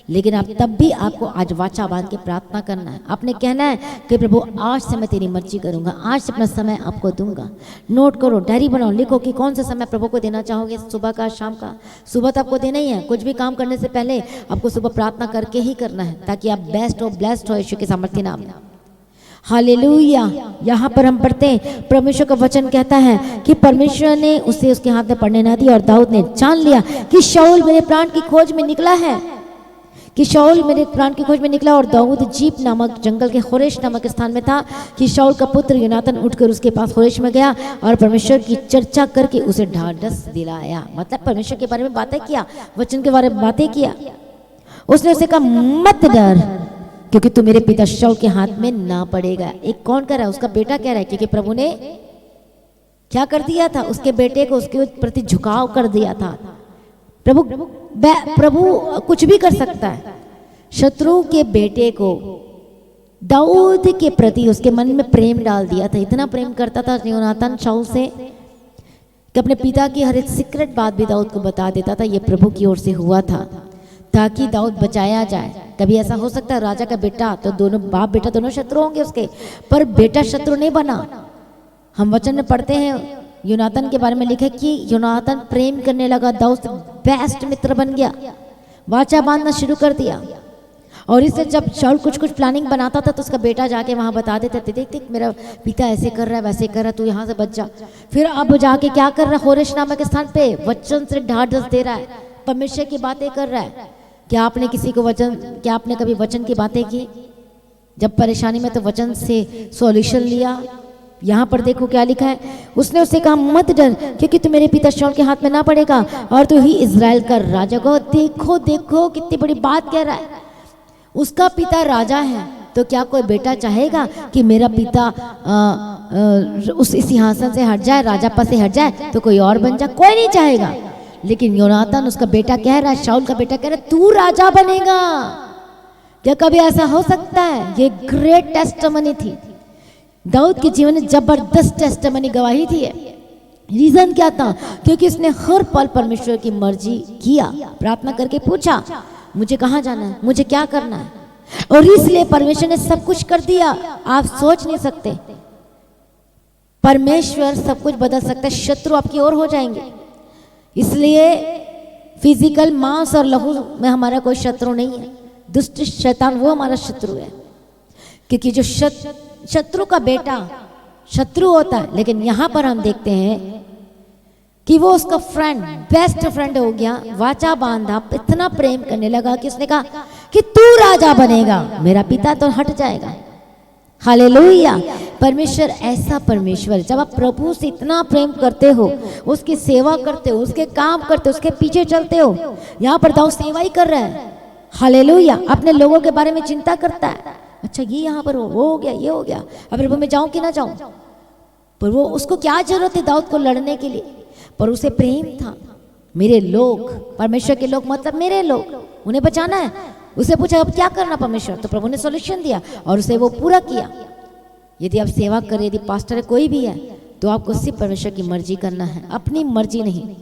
लेकिन आप तब भी आपको आज वाचा बांध के प्रार्थना करना है। आपने कहना है कि प्रभु आज से मैं तेरी मर्जी करूंगा, आज से अपना समय आपको दूंगा। नोट करो, डायरी बनाओ, लिखो कि कौन सा समय प्रभु को देना चाहोगे, सुबह का, शाम का। सुबह तो आपको देना ही है, कुछ भी काम करने से पहले आपको सुबह प्रार्थना करके ही करना है, ताकि आप बेस्ट हो, ब्लेस्ड हो यीशु के सामर्थ्य नाम में। हालेलुया। यहाँ पर हम पढ़ते हैं, परमेश्वर का वचन कहता है कि परमेश्वर ने उसे उसके हाथ में पड़ने ना दिया, और दाऊद ने जान लिया कि शाऊल मेरे प्राण की खोज में निकला है, कि शाऊल मेरे प्राण की खोज में निकला। और दाऊद जीप नामक जंगल के होरेश नामक स्थान में था कि शाऊल का पुत्र योनातन उठकर उसके पास होरेश में गया और परमेश्वर की चर्चा करके उसे ढाढ़स दिलाया। मतलब परमेश्वर के बारे में बातें किया, वचन के बारे में बातें किया। उसने उसे कहा मत डर, क्योंकि तू मेरे पिता शाऊल के हाथ में ना पड़ेगा। एक कौन कह रहा है? उसका बेटा कह रहा है, क्योंकि प्रभु ने क्या कर दिया था? उसके बेटे को उसके प्रति झुकाव कर दिया था। प्रभु कुछ भी कर सकता है। शत्रु के बेटे को दाऊद के प्रति उसके मन में प्रेम डाल दिया था। इतना प्रेम करता था योनातान शाऊल से कि अपने पिता की हर एक सीक्रेट बात भी दाऊद को बता देता था। ये प्रभु की ओर से हुआ था ताकि दाऊद बचाया जाए। कभी ऐसा हो सकता है राजा का बेटा, तो दोनों बाप बेटा दोनों शत्रु होंगे उसके, पर बेटा शत्रु नहीं बना। हम वचन में पढ़ते हैं योनातान के बारे में लिखा कि योनातान प्रेम करने लगा, दाऊद से बेस्ट मित्र बन गया, वाचा बांधना शुरू कर दिया। और इससे जब शाऊल कुछ प्लानिंग बनाता था तो उसका बेटा जाके वहां बता देते थे, देख देख मेरा पिता ऐसे कर रहा है, वैसे कर रहा है, तू यहाँ से बच जा। फिर अब जाके क्या कर रहा है? होरेश नामक स्थान पे वचन से ढाढ़स दे रहा है, परमेश्वर की बातें कर रहा है। क्या आपने किसी को क्या आपने कभी वचन की बातें की? जब परेशानी में तो वचन से सॉल्यूशन लिया। यहाँ पर देखो क्या लिखा है, उसने उससे कहा मत डर, क्योंकि तू मेरे पिता शाऊल के हाथ में ना पड़ेगा, और तू ही इजराइल का राजा को। देखो देखो कितनी बड़ी बात कह रहा है। उसका पिता राजा है, तो क्या कोई बेटा चाहेगा कि मेरा पिता उस सिंहासन से हट जाए, राजा पद से हट जाए, तो कोई और बन जाए? कोई नहीं चाहेगा। लेकिन योनातान उसका बेटा कह रहा है, शाऊल का बेटा कह रहा है तू राजा बनेगा। क्या कभी ऐसा हो सकता है? ये ग्रेट टेस्टिमनी थी। दाऊद के जीवन में जबरदस्त टेस्टिमनी गवाही थी। रीजन क्या था? क्योंकि उसने हर पल परमेश्वर की मर्जी किया, प्रार्थना करके पूछा मुझे कहाँ जाना है, मुझे क्या करना है, और इसलिए परमेश्वर ने सब कुछ कर दिया। आप सोच नहीं सकते, परमेश्वर सब कुछ बदल सकता है। शत्रु आपकी ओर हो जाएंगे। इसलिए फिजिकल मांस और लहू में हमारा कोई शत्रु नहीं है। दुष्ट शैतान वो हमारा शत्रु है, क्योंकि जो शत्रु का बेटा शत्रु होता है, लेकिन यहां पर हम देखते हैं कि वो उसका फ्रेंड, बेस्ट फ्रेंड हो गया। वाचा बांधा, इतना प्रेम करने लगा कि उसने कहा कि तू राजा बनेगा, मेरा पिता तो हट जाएगा। हालेलुया। परमेश्वर ऐसा परमेश्वर, जब आप प्रभु से इतना प्रेम करते हो, उसकी सेवा करते हो, उसके काम करते हो, उसके पीछे चलते हो। यहाँ पर दाऊद सेवा ही कर रहा है। हालेलुया। अपने लोगों के बारे में चिंता करता है। अच्छा ये यहाँ पर वो हो गया, ये हो गया, अब प्रभु मैं जाऊं कि ना जाऊं? पर वो उसको क्या जरूरत है दाऊद को लड़ने के लिए? पर उसे प्रेम था। मेरे लोग, परमेश्वर के लोग मतलब मेरे लोग, उन्हें बचाना है। उसे पूछा अब क्या करना परमेश्वर, तो प्रभु ने सॉल्यूशन दिया और उसे वो पूरा किया। यदि आप सेवा करें, यदि पास्टर है, कोई भी है, तो आपको सिर्फ परमेश्वर की मर्जी करना है, अपनी मर्जी नहीं।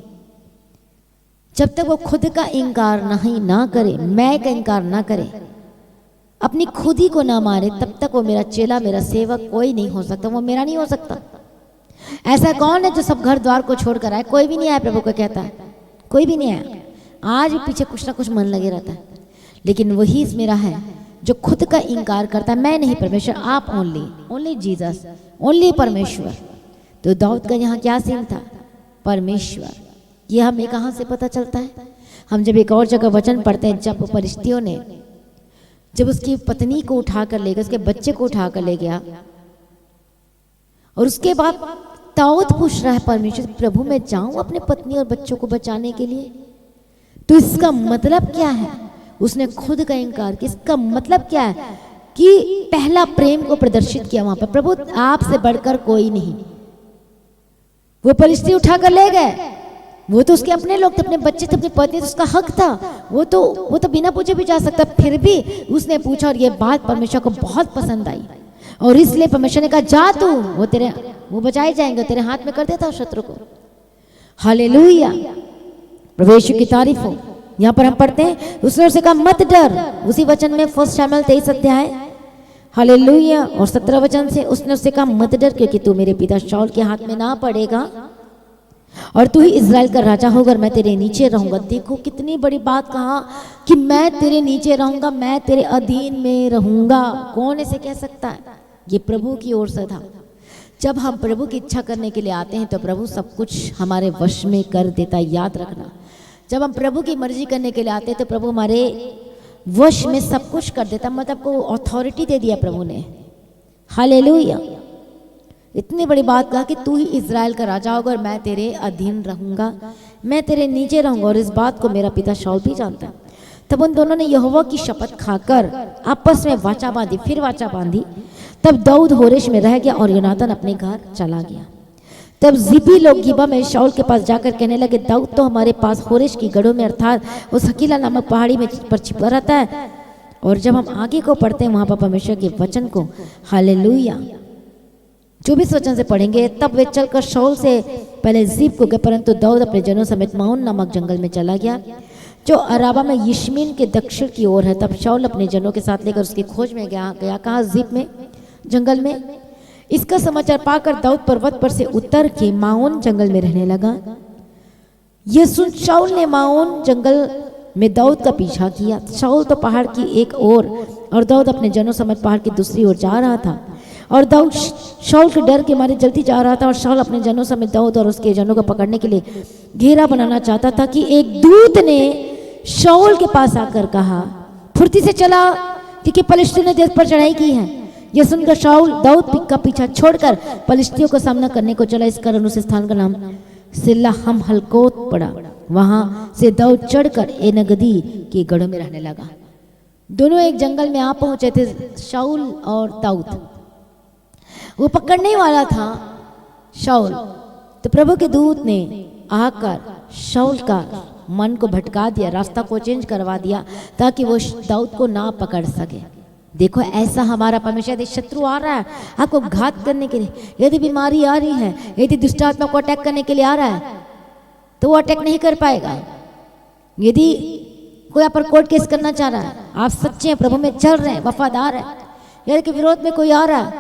जब तक वो खुद का इंकार नहीं ना करे, मैं का इंकार ना करे, अपनी खुद ही को ना मारे, तब तक वो मेरा चेला, मेरा सेवक कोई नहीं हो सकता। वो मेरा नहीं हो सकता। ऐसा कौन है जो सब घर द्वार को छोड़कर आए? कोई भी नहीं आया, प्रभु को कहता है, कोई भी नहीं आया। आज भी पीछे कुछ ना कुछ मन लगे रहता है, लेकिन वही मेरा है जो खुद का इनकार करता है, मैं नहीं परमेश्वर, आप ओनली जीसस, ओनली परमेश्वर। तो दाऊद का यहाँ क्या सीन था? परमेश्वर। ये हमें कहाँ से पता चलता है? हम जब एक और जगह वचन पढ़ते हैं, जब परिस्थितियों ने जब उसकी पत्नी को उठा कर ले गया, उसके बच्चे को उठा कर ले गया, और उसके बाद दाऊद पूछ रहा है परमेश्वर, प्रभु मैं जाऊं अपने पत्नी और बच्चों को बचाने के लिए? तो इसका मतलब क्या है? उसने खुद का इनकार किया। इसका मतलब क्या है? कि पहला प्रेम को प्रदर्शित किया वहां पर, प्रभु आपसे बढ़कर कोई नहीं। वो परिस्थिति उठा कर ले गए, वो तो उसके अपने लोग थे, अपने बच्चे थे, अपनी पत्नी, तो उसका हक था, वो तो बिना पूछे भी जा सकता। फिर भी उसने पूछा, और ये बात परमेश्वर को बहुत पसंद आई, और इसलिए परमेश्वर ने कहा जा तू, वो बचाए जाएंगे, तेरे हाथ में कर देता शत्रु को। हालेलुया, प्रभु यीशु की तारीफ हो। यहाँ पर हम पढ़ते हैं, उसने उससे कहा मत डर, उसी वचन में 1 शमूएल 23 अध्याय, हालेलुया, और 17 वचन से उसने उससे कहा मत डर, क्योंकि तू मेरे पिता शाऊल के हाथ में ना पड़ेगा, और तू ही इजराइल का राजा होगा, और मैं तेरे नीचे रहूंगा। देखो कितनी बड़ी बात कहा कि मैं तेरे नीचे रहूंगा, मैं तेरे अधीन में रहूंगा। कौन ऐसे कह सकता है? ये प्रभु की ओर से था। जब हम प्रभु की इच्छा करने के लिए आते हैं तो प्रभु सब कुछ हमारे वश में कर देता है। याद रखना, जब हम प्रभु की मर्जी करने के लिए आते हैं तो प्रभु हमारे वश में सब कुछ कर देता, मतलब को अथॉरिटी दे दिया प्रभु ने। हालेलुया, इतनी बड़ी बात कहा कि तू ही इजराइल का राजा होगा, और मैं तेरे अधीन रहूंगा, मैं तेरे नीचे रहूंगा, और इस बात को मेरा पिता शाऊल भी जानता है। तब उन दोनों ने यहोवा की शपथ खाकर आपस में वाचा बांधी, फिर वाचा बांधी। तब दाऊद होरेश में रह गया, और योनातान अपने घर चला गया। तब जिबी लोग गिबा में शाऊल के पास जाकर कहने लगे, दाऊद तो हमारे पास होरेश की गढ़ों में अर्थात उस हकीला नामक पहाड़ी में पर छिपा रहता है। और जब हम आगे को पढ़ते हैं वहां पर परमेश्वर के वचन को, हालेलुया, 24 वचन से पढ़ेंगे, तब वे चलकर शाऊल से पहले जीब को गए, परंतु दाऊद अपने जनों समेत माउन नामक जंगल में चला गया, जो अराबा में यिश्मीन के दक्षिण की ओर है। तब शाऊल अपने जनों के साथ लेकर उसकी खोज में गया कहा, जीब में, जंगल में। इसका समाचार पाकर दाऊद पर्वत पर से उतर के माउन जंगल में रहने लगा। यह सुन शाऊल ने माउन जंगल में दाऊद का पीछा किया। शाऊल तो पहाड़ की एक ओर और दाऊद अपने जनों समेत पहाड़ की दूसरी ओर जा रहा था, और दाऊद शाऊल के डर के मारे जल्दी जा रहा था, और शाऊल अपने जनों समेत दाऊद और उसके जनों को पकड़ने के लिए घेरा बनाना चाहता था कि एक दूत ने शाऊल के पास आकर कहा, फुर्ती से चला, क्योंकि पलिश्तियों ने देश पर चढ़ाई की है। यह सुनकर शाऊल दाऊद का पीछा छोड़कर पलिश्तियों का सामना करने को चला। इस कारण उस स्थान का नाम सिल्ला हम हलकोत पड़ा। वहां से दाऊद चढ़कर एनगदी के गढ़ों में रहने लगा। दोनों एक जंगल में आ पहुंचे थे, शाऊल और दाऊद। वो पकड़ने वाला था शाऊल, तो प्रभु के दूत ने आकर शाऊल का मन को भटका दिया, रास्ता को चेंज करवा दिया, ताकि वो दाऊद को ना पकड़ सके। देखो ऐसा हमारा परमेश्वर, यदि शत्रु आ रहा है आपको घात करने के लिए, यदि बीमारी आ रही है, यदि दुष्ट आत्मा को अटैक करने के लिए आ रहा है, तो वो अटैक नहीं कर पाएगा। यदि कोई आप पर कोर्ट केस करना चाह रहा है, आप सच्चे हैं, प्रभु में चल रहे हैं, वफादार है, यदि विरोध में कोई आ रहा है,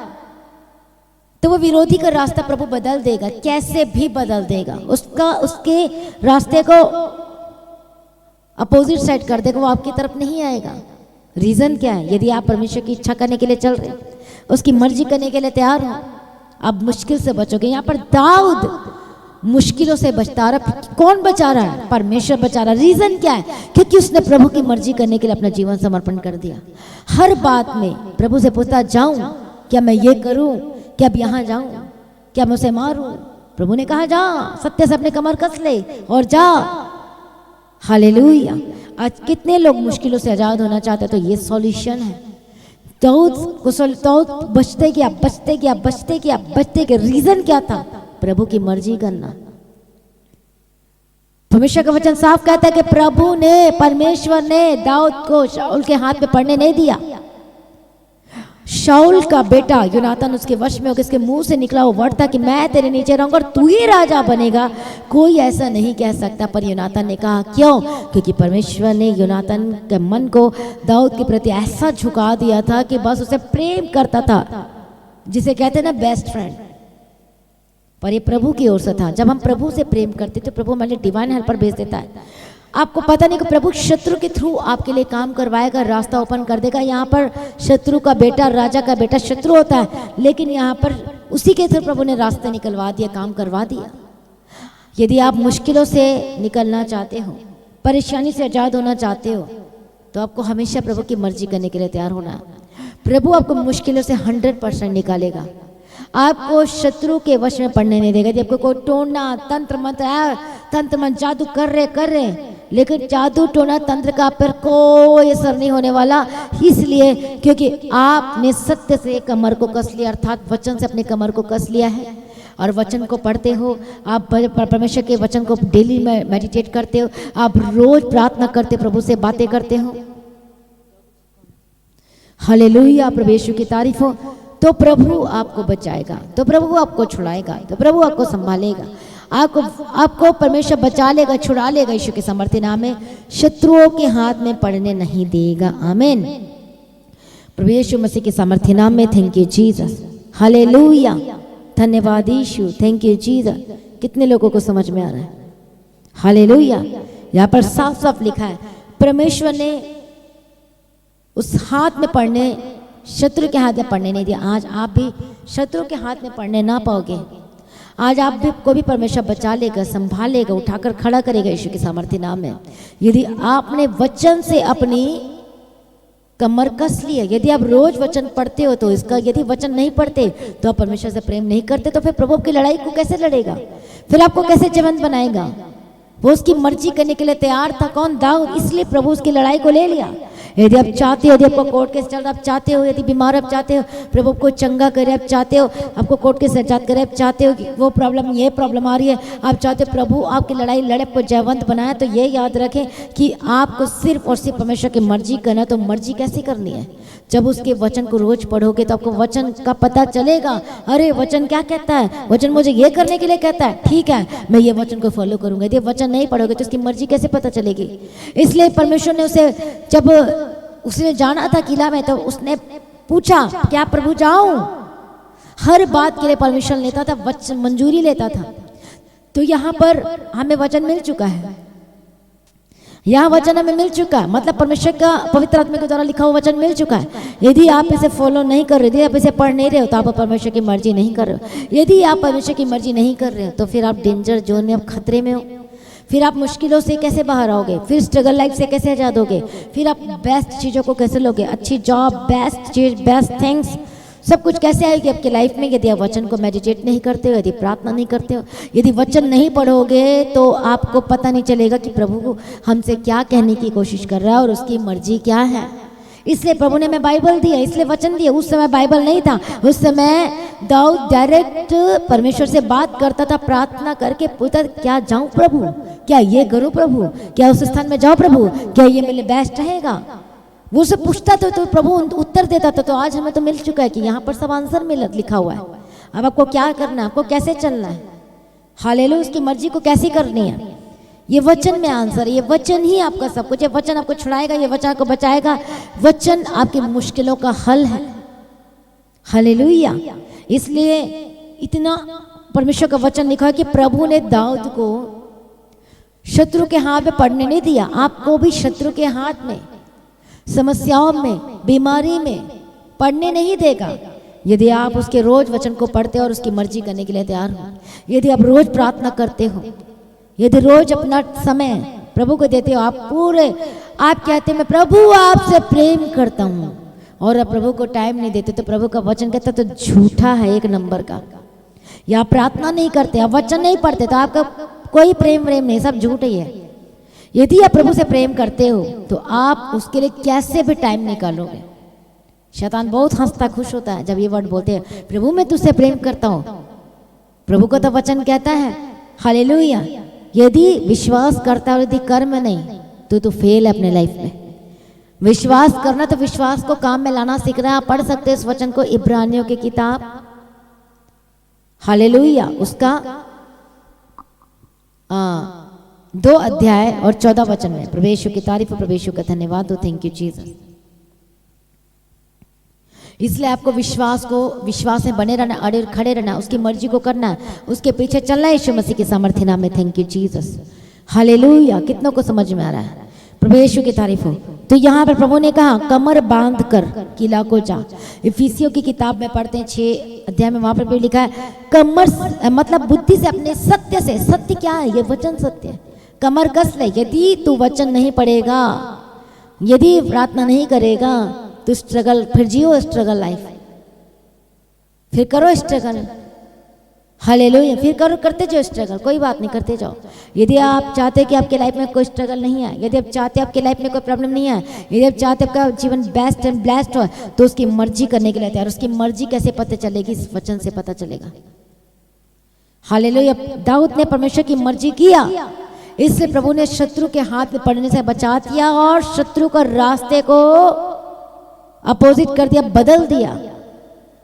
तो वो विरोधी का रास्ता प्रभु बदल देगा, कैसे भी बदल देगा, उसके रास्ते को अपोजिट साइड कर देगा, वो आपकी तरफ नहीं आएगा। रीजन क्या है? यदि आप परमेश्वर की इच्छा करने के लिए चल रहे हैं, उसकी मर्जी करने के लिए तैयार हो, आप मुश्किल से बचोगे। यहाँ पर दाऊद मुश्किलों से बचता रहा। कौन बचा रहा है? परमेश्वर बचा रहा है। रीजन क्या है? क्योंकि उसने प्रभु की मर्जी करने के लिए अपना जीवन समर्पण कर दिया। हर बात में प्रभु से पूछता, जाऊं क्या, मैं ये करूं क्या, अब यहाँ जाऊं क्या, मैं उसे मारूं? प्रभु ने कहा जा, सत्य से अपने कमर कस ले और जा। हालेलुया। आज कितने लोग मुश्किलों से आजाद होना चाहते हैं, तो ये सॉल्यूशन है। दाऊद बचते के रीजन क्या था? प्रभु की मर्जी करना। परमेश्वर का वचन साफ कहता है कि प्रभु ने, परमेश्वर ने दाऊद को शाऊल के हाथ में पड़ने नहीं दिया। शाऊल का बेटा योनातान उसके वश में होकर उसके मुंह से निकला वो वर्ड था कि मैं तेरे नीचे रहूंगा और तू ही राजा बनेगा। कोई ऐसा नहीं कह सकता, पर योनातान ने कहा क्यों? क्योंकि परमेश्वर ने योनातान के मन को दाऊद के प्रति ऐसा झुका दिया था कि बस उसे प्रेम करता था, जिसे कहते हैं ना बेस्ट फ्रेंड। पर ये प्रभु की ओर से था। जब हम प्रभु से प्रेम करते तो प्रभु हमारे लिए डिवाइन हेल्पर भेज देता है। आपको पता नहीं कि प्रभु शत्रु के थ्रू आपके लिए काम करवाएगा, रास्ता ओपन कर देगा। यहाँ पर शत्रु का बेटा, राजा का बेटा शत्रु होता है, लेकिन यहाँ पर उसी के थ्रू प्रभु ने रास्ते निकलवा दिया, काम करवा दिया। यदि आप मुश्किलों से निकलना चाहते हो, परेशानी से आज़ाद होना चाहते हो, तो आपको हमेशा प्रभु की मर्जी करने के लिए तैयार होना है। प्रभु आपको मुश्किलों से 100% निकालेगा, आपको शत्रु के वश में पड़ने नहीं देगा। जब कोई टोना तंत्र मंत्र जादू कर रहे, लेकिन जादू टोना तंत्र का पर कोई असर नहीं होने वाला, इसलिए क्योंकि आपने सत्य से कमर को कस लिया, अर्थात वचन से अपने कमर को कस लिया है और वचन को पढ़ते हो। आप परमेश्वर के वचन को डेली में मेडिटेट करते हो, आप रोज प्रार्थना करते, प्रभु से बातें करते हो। हालेलुया, प्रभु यीशु की तारीफ हो। तो प्रभु आपको बचाएगा, तो प्रभु आपको छुड़ाएगा, तो प्रभु आपको संभालेगा, आपको परमेश्वर बचा लेगा, छुड़ा लेगा। यीशु के समर्थी नाम में शत्रुओं के हाथ में पड़ने नहीं देगा। आमीन। प्रभु यीशु मसीह के समर्थी नाम में थैंक यू जीसस। हालेलुया, धन्यवाद यीशु, थैंक यू जीसस। कितने लोगों को समझ में आ रहा है? हालेलुया। यहाँ पर साफ साफ लिखा है, परमेश्वर ने उस हाथ में पड़ने, शत्रु के हाथ में पड़ने नहीं दिया। आज आप भी शत्रु के हाथ में पड़ने ना पाओगे। आज आप भी को भी परमेश्वर बचा लेगा, संभालेगा, उठाकर खड़ा करेगा यीशु के सामर्थ्य नाम में। यदि आपने वचन से अपनी कमर कस ली है, यदि आप रोज वचन पढ़ते हो तो इसका, यदि वचन नहीं पढ़ते तो आप परमेश्वर से प्रेम नहीं करते, तो फिर प्रभु की लड़ाई को कैसे लड़ेगा? फिर आपको कैसे जीवंत बनाएगा? वो उसकी मर्जी करने के लिए तैयार था। कौन? दाऊद। इसलिए प्रभु उसकी लड़ाई को ले लिया। यदि आप चाहते हो, यदि आपको कोर्ट केस चल रहा आप चाहते हो, यदि बीमार आप चाहते हो प्रभु को चंगा करे, आप चाहते हो आपको कोर्ट केस आजाद करे, आप चाहते हो कि वो प्रॉब्लम, ये प्रॉब्लम आ रही है, आप चाहते हो प्रभु आपकी लड़ाई लड़े, आपको जयवंत बनाए, तो ये याद रखें कि आपको सिर्फ और सिर्फ परमेश्वर की मर्जी करना है। तो मर्जी कैसे करनी है? जब उसके वचन को रोज पढ़ोगे तो आपको वचन का पता चलेगा। अरे वचन क्या कहता है? वचन मुझे ये करने के लिए कहता है, ठीक है मैं ये वचन को फॉलो करूंगा। यदि वचन नहीं पढ़ोगे तो उसकी मर्जी कैसे पता चलेगी? इसलिए परमेश्वर ने उसे, जब उसने जाना था किला में, तो उसने पूछा क्या प्रभु जाऊं? हर बात के लिए परमिशन लेता था, वचन मंजूरी लेता था। तो यहाँ पर हमें वचन मिल चुका है, यहाँ वचन हमें मिल चुका है, मतलब परमेश्वर का पवित्र आत्मा के द्वारा लिखा हुआ वचन मिल चुका है। यदि आप इसे फॉलो नहीं कर रहे, यदि आप इसे पढ़ नहीं रहे हो, तो आप परमेश्वर की मर्जी नहीं कर रहे हो। यदि आप परमेश्वर की मर्जी नहीं कर रहे हो तो फिर आप डेंजर जोन में, आप खतरे में हो। फिर आप मुश्किलों से कैसे बाहर आओगे? फिर स्ट्रगल लाइफ से कैसे आजाद होगे? फिर आप बेस्ट चीज़ों को कैसे लोगे? अच्छी जॉब, बेस्ट चीज, बेस्ट थिंग्स, सब कुछ कैसे आएगी आपकी लाइफ में? यदि आप वचन को मेडिटेट नहीं करते हो, यदि प्रार्थना नहीं करते हो, यदि वचन नहीं पढ़ोगे, तो आपको पता नहीं चलेगा कि प्रभु हमसे क्या कहने की कोशिश कर रहा है और उसकी मर्जी क्या है। इसलिए प्रभु ने हमें बाइबल दिया, इसलिए वचन दिया। उस समय बाइबल नहीं था, उस समय दाऊद डायरेक्ट परमेश्वर से बात करता था, प्रार्थना करके पूछता, क्या जाऊं प्रभु? क्या ये करूं प्रभु? क्या उस स्थान में जाऊं प्रभु? क्या ये मेरे लिए बेस्ट रहेगा? वो उसे पूछता था तो प्रभु उत्तर देता था। तो आज हमें तो मिल चुका है कि यहाँ पर सब आंसर लिखा हुआ है। अब आपको क्या करना है, आपको कैसे चलना है, हालेलुया, उसकी मर्जी को कैसे करनी है, ये वचन में आंसर। ये वचन ही आपका सब कुछ है। वचन आपको छुड़ाएगा, ये वचन आपको बचाएगा, वचन आपकी मुश्किलों का हल है। हालेलुया। इसलिए इतना परमेश्वर का वचन लिखा है कि प्रभु ने दाऊद को शत्रु के हाथ में पड़ने नहीं दिया। आपको भी शत्रु के हाथ में, समस्याओं में, बीमारी में पड़ने नहीं देगा, यदि आप उसके रोज वचन को पढ़ते हो और उसकी मर्जी करने के लिए तैयार हो। यदि आप रोज प्रार्थना करते हो, यदि रोज अपना समय प्रभु को देते हो, आप कहते हैं मैं प्रभु आपसे प्रेम करता हूँ, और आप प्रभु को टाइम नहीं देते, तो प्रभु का वचन कहता तो झूठा है एक नंबर का। या प्रार्थना नहीं करते, आप वचन नहीं पढ़ते, तो आपका कोई प्रेम नहीं, सब झूठ ही है। यदि आप प्रभु से प्रेम करते हो तो आप उसके लिए कैसे भी टाइम निकालोगे। शैतान बहुत हंसता खुश होता है जब ये वर्ड बोलते हैं, प्रभु मैं तुझसे प्रेम करता हूँ। प्रभु का तो वचन कहता है, हालेलुया, यदि विश्वास करता है, यदि कर्म नहीं, तो तू फेल है अपने लाइफ में। विश्वास करना तो विश्वास को काम में लाना सीख रहा है। आप पढ़ सकते हैं इस वचन को इब्रानियों की किताब, हालेलुया, उसका 2 अध्याय और 14 वचन में। प्रभु यीशु की तारीफ, प्रभु यीशु का धन्यवाद हो, थैंक यू जीसस। इसलिए आपको विश्वास में बने रहना, अड़े खड़े रहना, उसकी मर्जी को करना है, उसके पीछे चलना है यीशु मसीह के सामर्थ्य नाम में। Thank you Jesus, hallelujah. कितनों को समझ में आ रहा है? प्रभु यीशु की तारीफ हो। तो यहाँ पर प्रभु ने कहा कमर बांध कर किला को जा। इफिसियों की किताब में पढ़ते हैं 6 अध्याय में, वहां पर भी लिखा है कमर मतलब बुद्धि से, अपने सत्य से। सत्य क्या है? ये वचन सत्य है। कमर कस ले। यदि तू वचन नहीं पढ़ेगा, यदि प्रार्थना नहीं करेगा तो स्ट्रगल, फिर जियो स्ट्रगल लाइफ, फिर करो स्ट्रगल, हालेलुया, फिर करो, करते जाओ स्ट्रगल, कोई बात नहीं, करते जाओ। यदि आप चाहते हैं कि आपके लाइफ में कोई स्ट्रगल नहीं आए, यदि आप चाहते हैं आपके लाइफ में कोई प्रॉब्लम नहीं आए, यदि आप चाहते हैं आपका जीवन बेस्ट एंड ब्लेस्ड हो, तो उसकी मर्जी करने के लिए तैयार। उसकी मर्जी कैसे पता चलेगी? इस वचन से पता चलेगा। हालेलुया। दाऊद ने परमेश्वर की मर्जी किया, इससे प्रभु ने शत्रु के हाथ में पड़ने से बचा दिया और शत्रु का रास्ते को अपोजिट कर दिया, बदल दिया।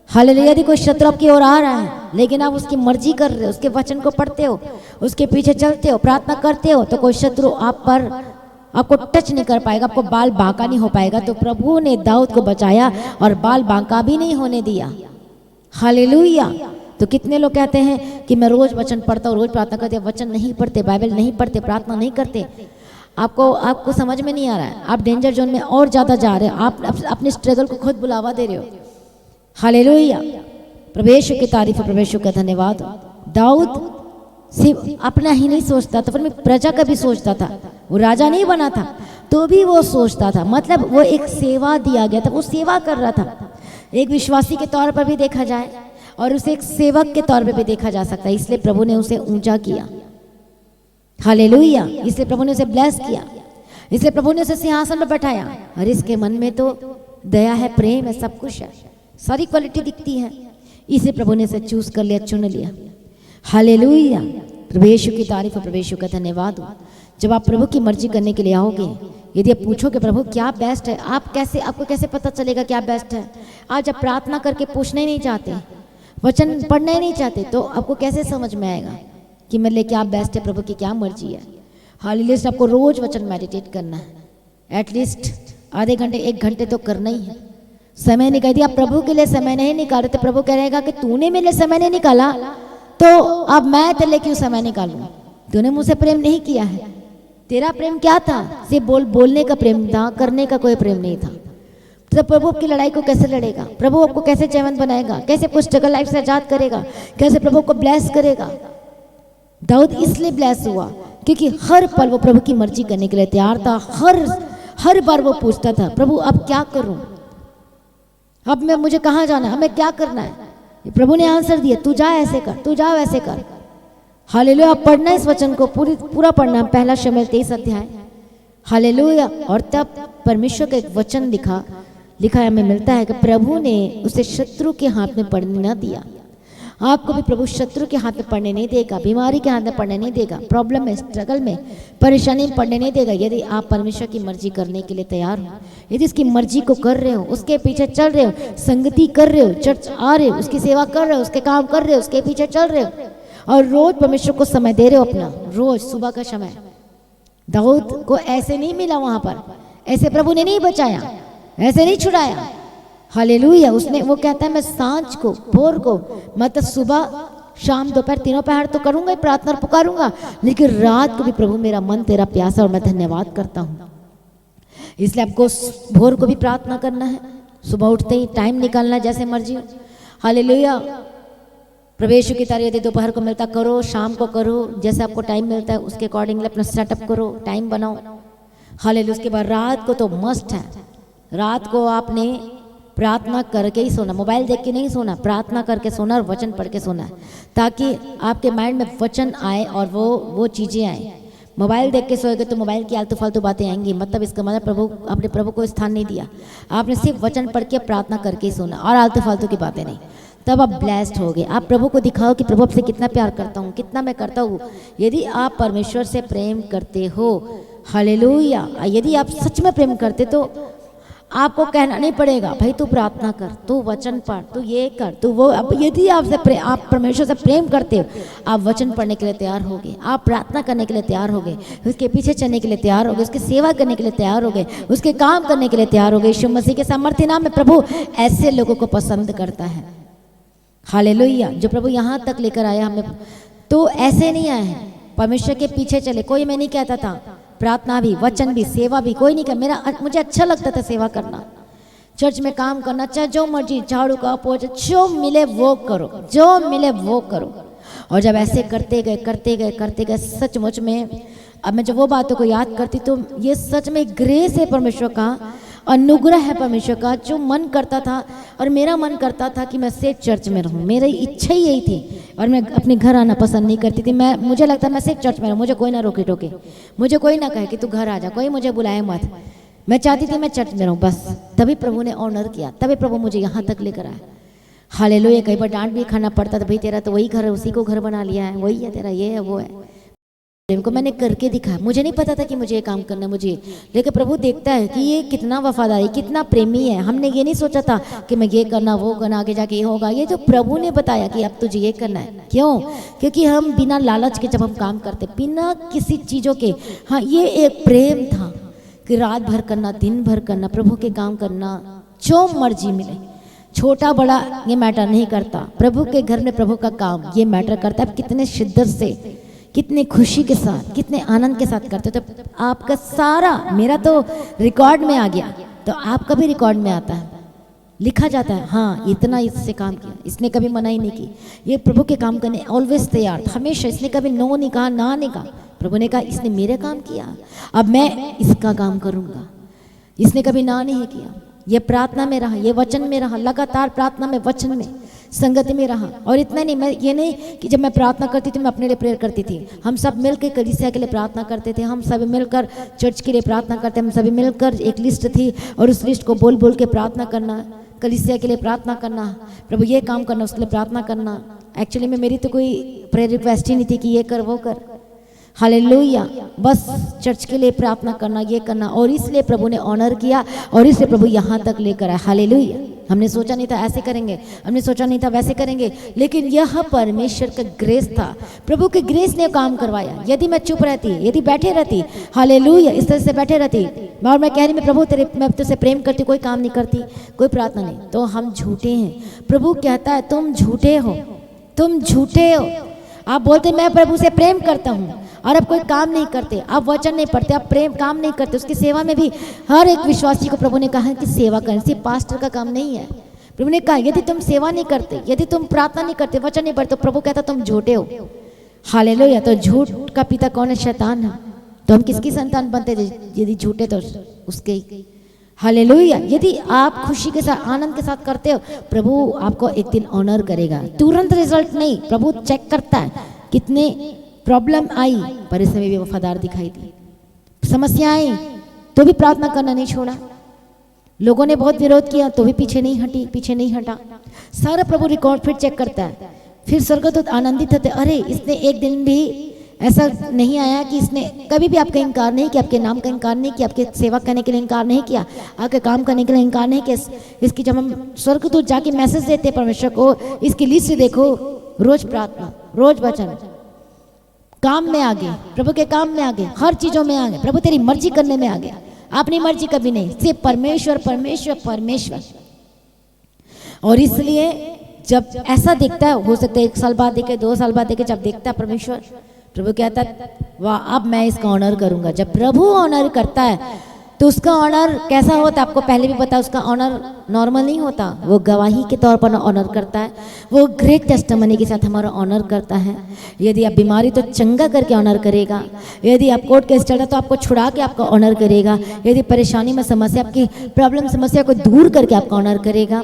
हालेलुया। यदि कोई शत्रु आपकी ओर आ रहा है लेकिन आप उसकी मर्जी कर रहे हो, उसके वचन को पढ़ते हो, उसके पीछे चलते हो, प्रार्थना करते हो, तो कोई शत्रु आप पर, आपको टच नहीं कर पाएगा, आपको बाल बांका नहीं हो पाएगा। तो प्रभु ने दाऊद को बचाया और बाल बांका भी नहीं होने दिया। हालेलुया। तो कितने लोग कहते हैं कि मैं रोज वचन पढ़ता हूँ, रोज प्रार्थना करते, वचन नहीं पढ़ते, बाइबल नहीं पढ़ते, प्रार्थना नहीं करते। आपको समझ में नहीं आ रहा है, आप डेंजर जोन में और ज्यादा जा रहे हो, आप अपने स्ट्रगल को खुद बुलावा दे रहे हो। हालेलुया। प्रभु यीशु की तारीफ है, प्रभु यीशु का धन्यवाद। दाऊद सिर्फ अपना ही नहीं सोचता था, पर मैं प्रजा का भी सोचता था। वो राजा नहीं बना था तो भी वो सोचता था, मतलब वो एक सेवा दिया गया था, वो सेवा कर रहा था। एक विश्वासी के तौर पर भी देखा जाए और उसे एक सेवक के तौर पर भी देखा जा सकता है, इसलिए प्रभु ने उसे ऊंचा किया। हालेलुया। इसलिए प्रभु ने उसे ब्लेस किया, इसलिए प्रभु ने उसे सिंहासन पर बैठाया। और इसके मन में तो दया है, प्रेम है, सब कुछ है, सारी क्वालिटी दिखती है, इसे प्रभु ने से चूज कर लिया, चुन लिया। हालेलुया। प्रभु यीशु की तारीफ है, प्रभु यीशु का धन्यवाद हो। जब आप प्रभु की मर्जी करने के लिए आओगे, यदि आप पूछोगे प्रभु क्या बेस्ट है, आपको कैसे पता चलेगा क्या बेस्ट है? आज आप प्रार्थना करके पूछना ही नहीं चाहते, वचन पढ़ना ही नहीं चाहते, तो आपको कैसे समझ में आएगा कि मेरे लिए क्या बेस्ट है, प्रभु की क्या मर्जी है? हालेलुया। आपको रोज वचन मेडिटेट करना है, एटलीस्ट आधे घंटे 1 घंटे तो करना ही है। समय निकाल दिया, प्रभु के लिए समय नहीं निकाल रहे तो प्रभु कह रहेगा कि तूने मेरे लिए समय नहीं निकाला तो अब मैं तेरे लिए क्यों समय निकालूं? तूने मुझसे प्रेम नहीं किया है। तेरा प्रेम क्या था? सिर्फ बोलने का प्रेम था, करने का कोई प्रेम नहीं था। तो प्रभु की लड़ाई को कैसे लड़ेगा? प्रभु आपको कैसे जयवंत बनाएगा? कैसे आपको स्ट्रगल लाइफ से आजाद करेगा? कैसे प्रभु को ब्लेस करेगा? दाऊद इसलिए ब्लेस हुआ क्योंकि हर पल वो प्रभु की मर्जी करने के लिए तैयार था। हर बार वो पूछता था प्रभु अब क्या करूं, अब मुझे कहाँ जाना है, हमें क्या करना है? प्रभु ने आंसर दिया, तू जा ऐसे कर, तू जा वैसे कर। हालेलुया। आप पढ़ना इस वचन को पूरा पढ़ना, पहला शमूएल 23 अध्याय। हालेलुया। और तब परमेश्वर का एक वचन लिखा हमें मिलता है कि प्रभु ने उसे शत्रु के हाथ में पड़ने न दिया। आपको भी प्रभु शत्रु के हाथ में पड़ने नहीं देगा, बीमारी के हाथ में पड़ने नहीं देगा, प्रॉब्लम में, स्ट्रगल में, परेशानी में पड़ने नहीं देगा। यदि आप परमेश्वर की मर्जी करने के लिए तैयार हो, यदि उसकी मर्जी को कर रहे हो, उसके पीछे चल रहे हो, संगति कर रहे हो, चर्च आ रहे हो, उसकी सेवा कर रहे हो, उसके काम कर रहे हो, उसके पीछे चल रहे हो और रोज परमेश्वर को समय दे रहे हो, अपना रोज सुबह का समय। दाऊद को ऐसे नहीं मिला, वहां पर ऐसे प्रभु ने नहीं बचाया, ऐसे नहीं छुड़ाया। हालेलुया। उसने, वो कहता है मैं सांझ को, भोर को, मतलब सुबह, शाम, दोपहर, तीनों पहर तो करूंगा ही प्रार्थना और पुकारूंगा, लेकिन रात को भी प्रभु मेरा मन तेरा प्यासा और मैं धन्यवाद करता हूँ। इसलिए आपको भोर को भी प्रार्थना करना है, सुबह उठते ही टाइम निकालना है, जैसे मर्जी हो। हालेलुया। प्रभु यीशु की तारीफ, यदि दोपहर को मिलता करो, शाम को करो, जैसे आपको टाइम मिलता है उसके अकॉर्डिंगली अपना सेटअप करो, टाइम बनाओ। हालेलुया। उसके बाद रात को तो मस्ट है, रात को आपने प्रार्थना करके ही सोना, मोबाइल देख के नहीं सोना, प्रार्थना करके सोना और वचन पढ़ के सोना है, ताकि आपके माइंड में वचन आए और वो चीज़ें आए। मोबाइल देख के सोएगे तो मोबाइल की आलतू फालतू बातें आएंगी, मतलब इसका मतलब अपने प्रभु को स्थान नहीं दिया। आपने सिर्फ वचन पढ़ के प्रार्थना करके ही सोना और आलतू फालतू की बातें नहीं, तब आप ब्लेस्ड होगे। आप प्रभु को दिखाओ कि प्रभु आपसे कितना प्यार करता हूँ, कितना मैं करता हूँ। यदि आप परमेश्वर से प्रेम करते हो, हालेलुया, यदि आप सच में प्रेम करते तो आपको कहना नहीं पड़ेगा भाई तू प्रार्थना कर, तू वचन पढ़, तू ये कर, तू वो। अब यदि आप परमेश्वर से प्रेम करते हो, आप वचन पढ़ने के लिए तैयार होगे, आप प्रार्थना करने के लिए तैयार होगे, उसके पीछे चलने के लिए तैयार होगे, उसकी सेवा करने के लिए तैयार होगे, उसके काम करने के लिए तैयार होगे। यीशु मसीह के सामर्थ्य नाम में प्रभु ऐसे लोगों को पसंद करता है। हालेलुया। जो प्रभु यहाँ तक लेकर आया हमें, तो ऐसे नहीं आए हैं परमेश्वर के पीछे चले। कोई मैं नहीं कहता था, प्रार्थना भी, वचन भी, सेवा भी कोई नहीं कर। मुझे अच्छा लगता था सेवा करना, चर्च में काम करना, चाहे जो मर्जी, झाड़ू का पोछा, जो मिले वो करो, जो मिले वो करो। और जब ऐसे करते गए सचमुच में अब मैं जब वो बातों को याद करती तो ये सच में ग्रेस है परमेश्वर का, अनुग्रह है परमेश्वर का। जो मन करता था और मेरा मन करता था कि मैं सिर्फ चर्च में रहूं, मेरी इच्छा ही यही थी। और मैं अपने घर आना पसंद नहीं करती थी। मुझे लगता मैं सिर्फ चर्च में रहूं, मुझे कोई ना रोके टोके, मुझे कोई ना कहे कि तू घर आ जा, कोई मुझे बुलाए मत। मैं चाहती थी मैं चर्च में रहूं बस। तभी प्रभु ने ऑनर किया, तभी प्रभु मुझे यहाँ तक लेकर आया। हालेलुया। कई बार डांट भी खाना पड़ता था, भाई तेरा तो वही घर है, उसी को घर बना लिया है, वही है तेरा, ये है वो है। को मैंने करके दिखाया। मुझे नहीं पता था कि मुझे ये काम करना है मुझे, लेकिन प्रभु देखता है कि ये कितना वफादारी, कितना प्रेमी है। हमने ये नहीं सोचा था कि मैं ये करना वो करना, आगे जाके ये होगा। ये जो प्रभु ने बताया कि अब तुझे ये करना है। क्यों? क्योंकि हम बिना लालच के जब हम काम करते, बिना किसी चीज़ों के, हाँ ये एक प्रेम था कि रात भर करना, दिन भर करना, प्रभु के काम करना, जो मर्जी मिले, छोटा बड़ा ये मैटर नहीं करता। प्रभु के घर में प्रभु का काम ये मैटर करता है। कितने शिद्दत से, कितने खुशी के साथ, कितने आनंद के साथ करते हो। तो आपका सारा, मेरा तो रिकॉर्ड में आ गया, तो आपका भी रिकॉर्ड में आता है, लिखा जाता है। हाँ इतना इससे काम किया, इसने कभी मना ही नहीं की। ये प्रभु के काम करने ऑलवेज तैयार, हमेशा। इसने कभी नो नहीं कहा, ना नहीं कहा। प्रभु ने कहा इसने मेरे काम किया, अब मैं इसका काम करूँगा। इसने कभी ना नहीं किया। ये प्रार्थना में रहा, ये वचन में रहा, लगातार प्रार्थना में, वचन में, संगति में रहा। और इतना नहीं, मैं ये नहीं कि जब मैं प्रार्थना करती थी मैं अपने लिए प्रेयर करती थी। हम सब मिलकर कलीसिया के लिए प्रार्थना करते थे, हम सभी मिलकर चर्च के लिए प्रार्थना करते, हम सभी मिलकर एक लिस्ट थी और उस लिस्ट को बोल बोल के प्रार्थना करना, कलीसिया के लिए प्रार्थना करना, प्रभु ये काम करना, उसके लिए प्रार्थना करना। एक्चुअली में मेरी तो कोई प्रेयर रिक्वेस्ट ही नहीं थी कि ये कर वो कर। हालेलुया। बस चर्च के लिए प्रार्थना करना, ये करना। और इसलिए प्रभु ने ऑनर किया और इसलिए प्रभु यहाँ तक लेकर आया। हालेलुया। हमने सोचा नहीं था ऐसे करेंगे, हमने सोचा नहीं था वैसे करेंगे, लेकिन यह परमेश्वर का ग्रेस था। प्रभु के ग्रेस ने काम करवाया। यदि मैं चुप रहती, यदि बैठे रहती, हालेलुया, इस तरह से बैठे रहती और मैं कह रही मैं प्रभु तेरे, मैं तुझसे प्रेम करती, कोई काम नहीं करती, कोई प्रार्थना नहीं, तो हम झूठे हैं। प्रभु कहता है तुम झूठे हो, तुम झूठे हो। आप बोलते मैं प्रभु से प्रेम करता हूँ और अब कोई काम नहीं करते, आप वचन नहीं पढ़ते, आप प्रेम काम नहीं करते। उसकी सेवा में भी हर एक विश्वासी को प्रभु ने कहा कि सेवा करें, सिर्फ पास्टर का काम नहीं है। प्रभु ने कहा यदि तुम सेवा नहीं करते, यदि तुम प्रार्थना नहीं करते, वचन नहीं पढ़ते, तो प्रभु कहता तुम झूठे हो। हालेलुया। तो झूठ का पिता कौन है? शैतान है। तो हम किसकी संतान बनते यदि झूठे? तो उसके ही। हालेलुया। यदि आप खुशी के साथ, आनंद के साथ करते हो, प्रभु आपको एक दिन ऑनर करेगा। तुरंत रिजल्ट नहीं, प्रभु चेक करता है। कितने प्रॉब्लम आई पर इसमें भी वफादार दिखाई दी, समस्या आई तो भी प्रार्थना करना नहीं छोड़ा, लोगों ने बहुत विरोध किया तो भी पीछे नहीं हटा। सारा प्रभु रिकॉर्ड फिर चेक करता है। फिर स्वर्गदूत आनंदित होते, अरे इसने एक दिन भी ऐसा नहीं आया कि इसने कभी भी आपका इनकार नहीं किया, आपके नाम का इनकार नहीं किया, आपके सेवा करने के लिए इनकार नहीं किया, आपके काम करने के लिए इनकार नहीं किया। इसकी जब हम स्वर्गदूत जाके मैसेज देते परमेश्वर को, इसकी लिस्ट देखो, रोज प्रार्थना, रोज वचन, काम में आगे, प्रभु के काम में आगे, हर चीजों में आगे, प्रभु तेरी मर्जी करने में आगे, अपनी मर्जी कभी नहीं, सिर्फ परमेश्वर परमेश्वर परमेश्वर। और इसलिए जब ऐसा दिखता है, हो सकता है 1 साल बाद देखे, 2 साल बाद देखे, जब देखता है परमेश्वर, प्रभु कहता है वाह अब मैं इसका ऑनर करूंगा। जब प्रभु ऑनर करता है तो उसका ऑनर कैसा होता है? आपको पहले भी पता, उसका ऑनर नॉर्मल नहीं होता, वो गवाही के तौर पर ऑनर करता है, वो ग्रेट टेस्टिमनी के साथ हमारा ऑनर करता है। यदि आप बीमारी तो चंगा करके ऑनर करेगा, यदि आप कोर्ट केस चल रहा तो आपको छुड़ा के आपका ऑनर करेगा, यदि परेशानी में समस्या, आपकी प्रॉब्लम समस्या को दूर करके आपका ऑनर करेगा।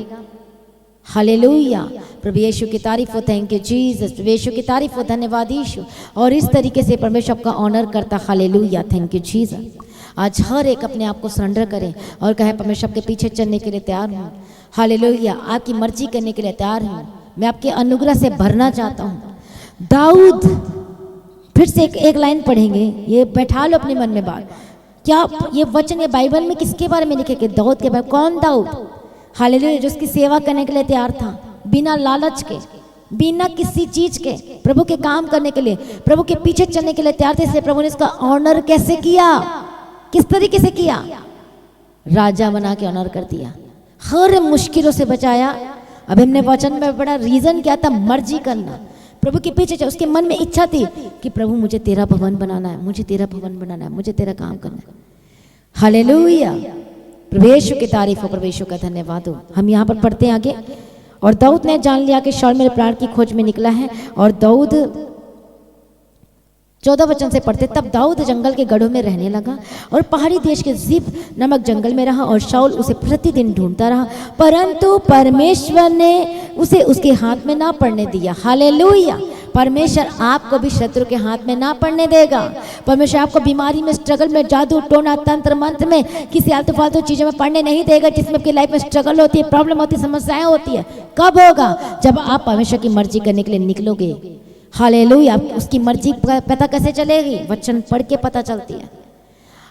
हालेलुया। प्रभु यीशु की तारीफ हो, थैंक यू जीसस। प्रभु यीशु की तारीफ हो, धन्यवाद यीशु। और इस तरीके से परमेश्वर आपका ऑनर करता। Hallelujah, thank you Jesus. आज हर एक अपने आप को सरेंडर करें और कहे परमेश्वर के पीछे चलने के लिए तैयार हूँ। हालेलुया, आपकी मर्जी करने के लिए तैयार हूँ, मैं आपके अनुग्रह से भरना चाहता हूँ। दाऊद, फिर से एक लाइन पढ़ेंगे, ये बैठा लो अपने मन में बात। क्या ये वचन ये बाइबल में किसके बारे में लिखे कि दाऊद के बारे में? कौन दाऊद? हालेलुया, जो उसकी सेवा करने के लिए तैयार था, बिना लालच के, बिना किसी चीज के, प्रभु के काम करने के लिए, प्रभु के पीछे चलने के लिए तैयार थे। इसलिए प्रभु ने इसका ऑनर कैसे किया? किस तरीके से किया? राजा बना के ऑनर कर दिया, हर मुश्किलों से बचाया। अब हमने वचन में बड़ा रीजन क्या था? मर्जी करना, प्रभु के पीछे चल। उसके मन में इच्छा थी कि प्रभु मुझे तेरा भवन बनाना है, मुझे तेरा भवन बनाना है, मुझे तेरा काम करना है। हालेलुया, प्रभु यीशु की तारीफ हो, प्रभु यीशु का धन्यवाद हो। हम यहाँ पर पढ़ते हैं आगे। और दाऊद ने जान लिया कि शाऊल मेरे प्राण की खोज में निकला है। और दाऊद 14 वचन से पढ़ते, तब दाऊद जंगल के गढ़ों में रहने लगा और पहाड़ी देश के ज़ीफ नामक जंगल में रहा। और शाऊल उसे प्रतिदिन ढूंढता रहा, परंतु परमेश्वर ने उसे उसके हाथ में ना पड़ने दिया। हालेलुया, परमेश्वर आपको भी शत्रु के हाथ में ना पड़ने देगा। परमेश्वर आपको बीमारी में, स्ट्रगल में, जादू टोना तंत्र मंत्र में, किसी आलतू फालतू चीज़ों में पड़ने नहीं देगा, जिसमें आपकी लाइफ में स्ट्रगल होती है, प्रॉब्लम होती है, समस्याएं होती है। कब होगा? जब आप परमेश्वर की मर्जी करने के लिए निकलोगे। हालेलुया, उसकी मर्जी पता कैसे चलेगी? वचन पढ़ के पता चलती है।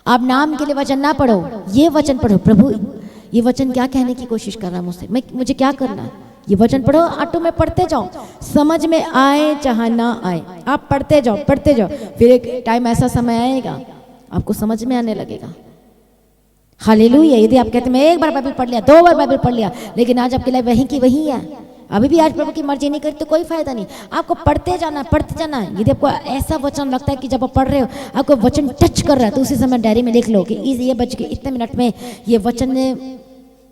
आप नाम के लिए वचन ना पढ़ो, ये वचन पढ़ो। प्रभु ये वचन क्या कहने की कोशिश कर रहा है मुझसे, मुझे क्या करना है? ये वचन पढ़ो, ऑटो में पढ़ते जाओ, समझ में आए चाहे ना आए, आप पढ़ते जाओ पढ़ते जाओ। फिर एक टाइम ऐसा समय आएगा आपको समझ में आने लगेगा। हालेलुया, यदि आप कहते मैं एक बार बाइबल पढ़ लिया, 2 बार बाइबल पढ़ लिया, लेकिन आज आपकी लाइफ वहीं की वहीं है, अभी भी आज प्रभु की मर्जी नहीं करी, तो कोई फायदा नहीं। आपको पढ़ते जाना है, पढ़ते जाना है। यदि आपको ऐसा वचन लगता है कि जब आप पढ़ रहे हो आपको वचन टच कर रहा है, तो उसी समय डायरी में लिख लो कि ये बच के इतने मिनट में ये वचन ने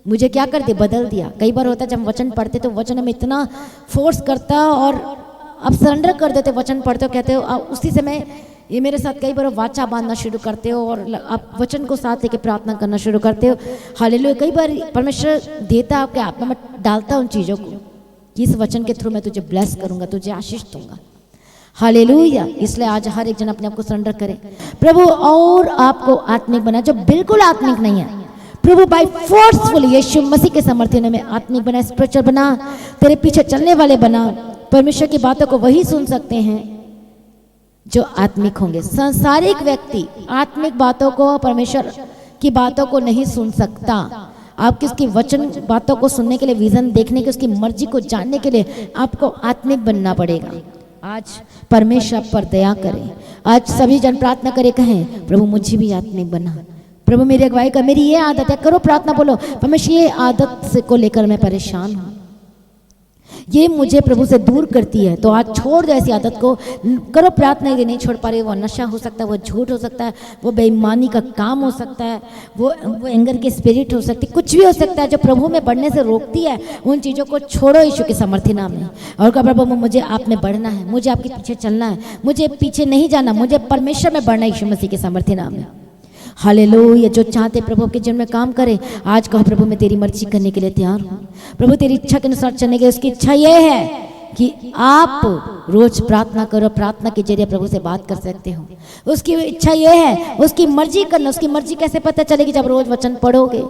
मुझे क्या कर दिया? बदल दिया। कई बार होता है जब वचन पढ़ते तो वचन हमें इतना फोर्स करता और आप सरेंडर कर देते, वचन पढ़ते हो, कहते हो उसी समय। ये मेरे साथ कई बार वाचा बांधना शुरू करते हो और आप वचन को साथ लेके प्रार्थना करना शुरू करते हो। हालेलुया, कई बार परमेश्वर देता आपके आत्मा में, डालता उन चीज़ों को कि इस वचन के थ्रू मैं तुझे ब्लेस करूंगा, तुझे आशीष दूंगा। हालेलुया, इसलिए आज हर एक जन अपने आप को सरेंडर करे प्रभु, और आपको आत्मिक बना। जो बिल्कुल आत्मिक नहीं है, प्रभु बाय फोर्सफुल यीशु मसीह के समर्थन में आत्मिक बना, स्पिरिचुअल बना, तेरे पीछे चलने वाले बना। परमेश्वर की बातों को वही सुन सकते हैं जो आत्मिक होंगे। सांसारिक व्यक्ति आत्मिक बातों को, परमेश्वर की बातों को नहीं सुन सकता। आपकी उसकी वचन बातों को सुनने के लिए, विजन देखने के, उसकी मर्जी को जानने के लिए आपको आत्मिक बनना पड़ेगा। आज परमेश्वर पर दया करें। आज सभी जन प्रार्थना करें, कहें प्रभु मुझे भी आत्मिक बना। प्रभु मेरी अगुवाई कर, मेरी ये आदत है, करो प्रार्थना, बोलो परमेश्वर ये आदत से को लेकर मैं परेशान हूँ, ये मुझे प्रभु से दूर करती है। तो आज छोड़ दो ऐसी आदत को, करो प्रार्थना। यदि नहीं छोड़ पा रहे, वो नशा हो सकता है, वो झूठ हो सकता है, वो बेईमानी का काम हो सकता है, वो एंगर की स्पिरिट हो सकती है, कुछ भी हो सकता है जो प्रभु में बढ़ने से रोकती है। उन चीज़ों को छोड़ो यीशु के समर्थी नाम में, और कहा प्रभु मुझे आप में बढ़ना है, मुझे आपके पीछे चलना है, मुझे पीछे नहीं जाना, मुझे परमेश्वर में बढ़ना है यीशु मसीह के समर्थी नाम में। हालेलुया, जो चाहते प्रभु के जीवन में काम करें, आज कहो प्रभु मैं तेरी मर्जी करने के लिए तैयार हूँ। प्रभु तेरी इच्छा के अनुसार चलने के, उसकी इच्छा ये है कि आप रोज प्रार्थना करो, प्रार्थना के जरिए प्रभु से बात कर सकते हो। उसकी इच्छा ये है, उसकी मर्जी करना। उसकी मर्जी कैसे पता चलेगी? जब रोज वचन पढ़ोगे।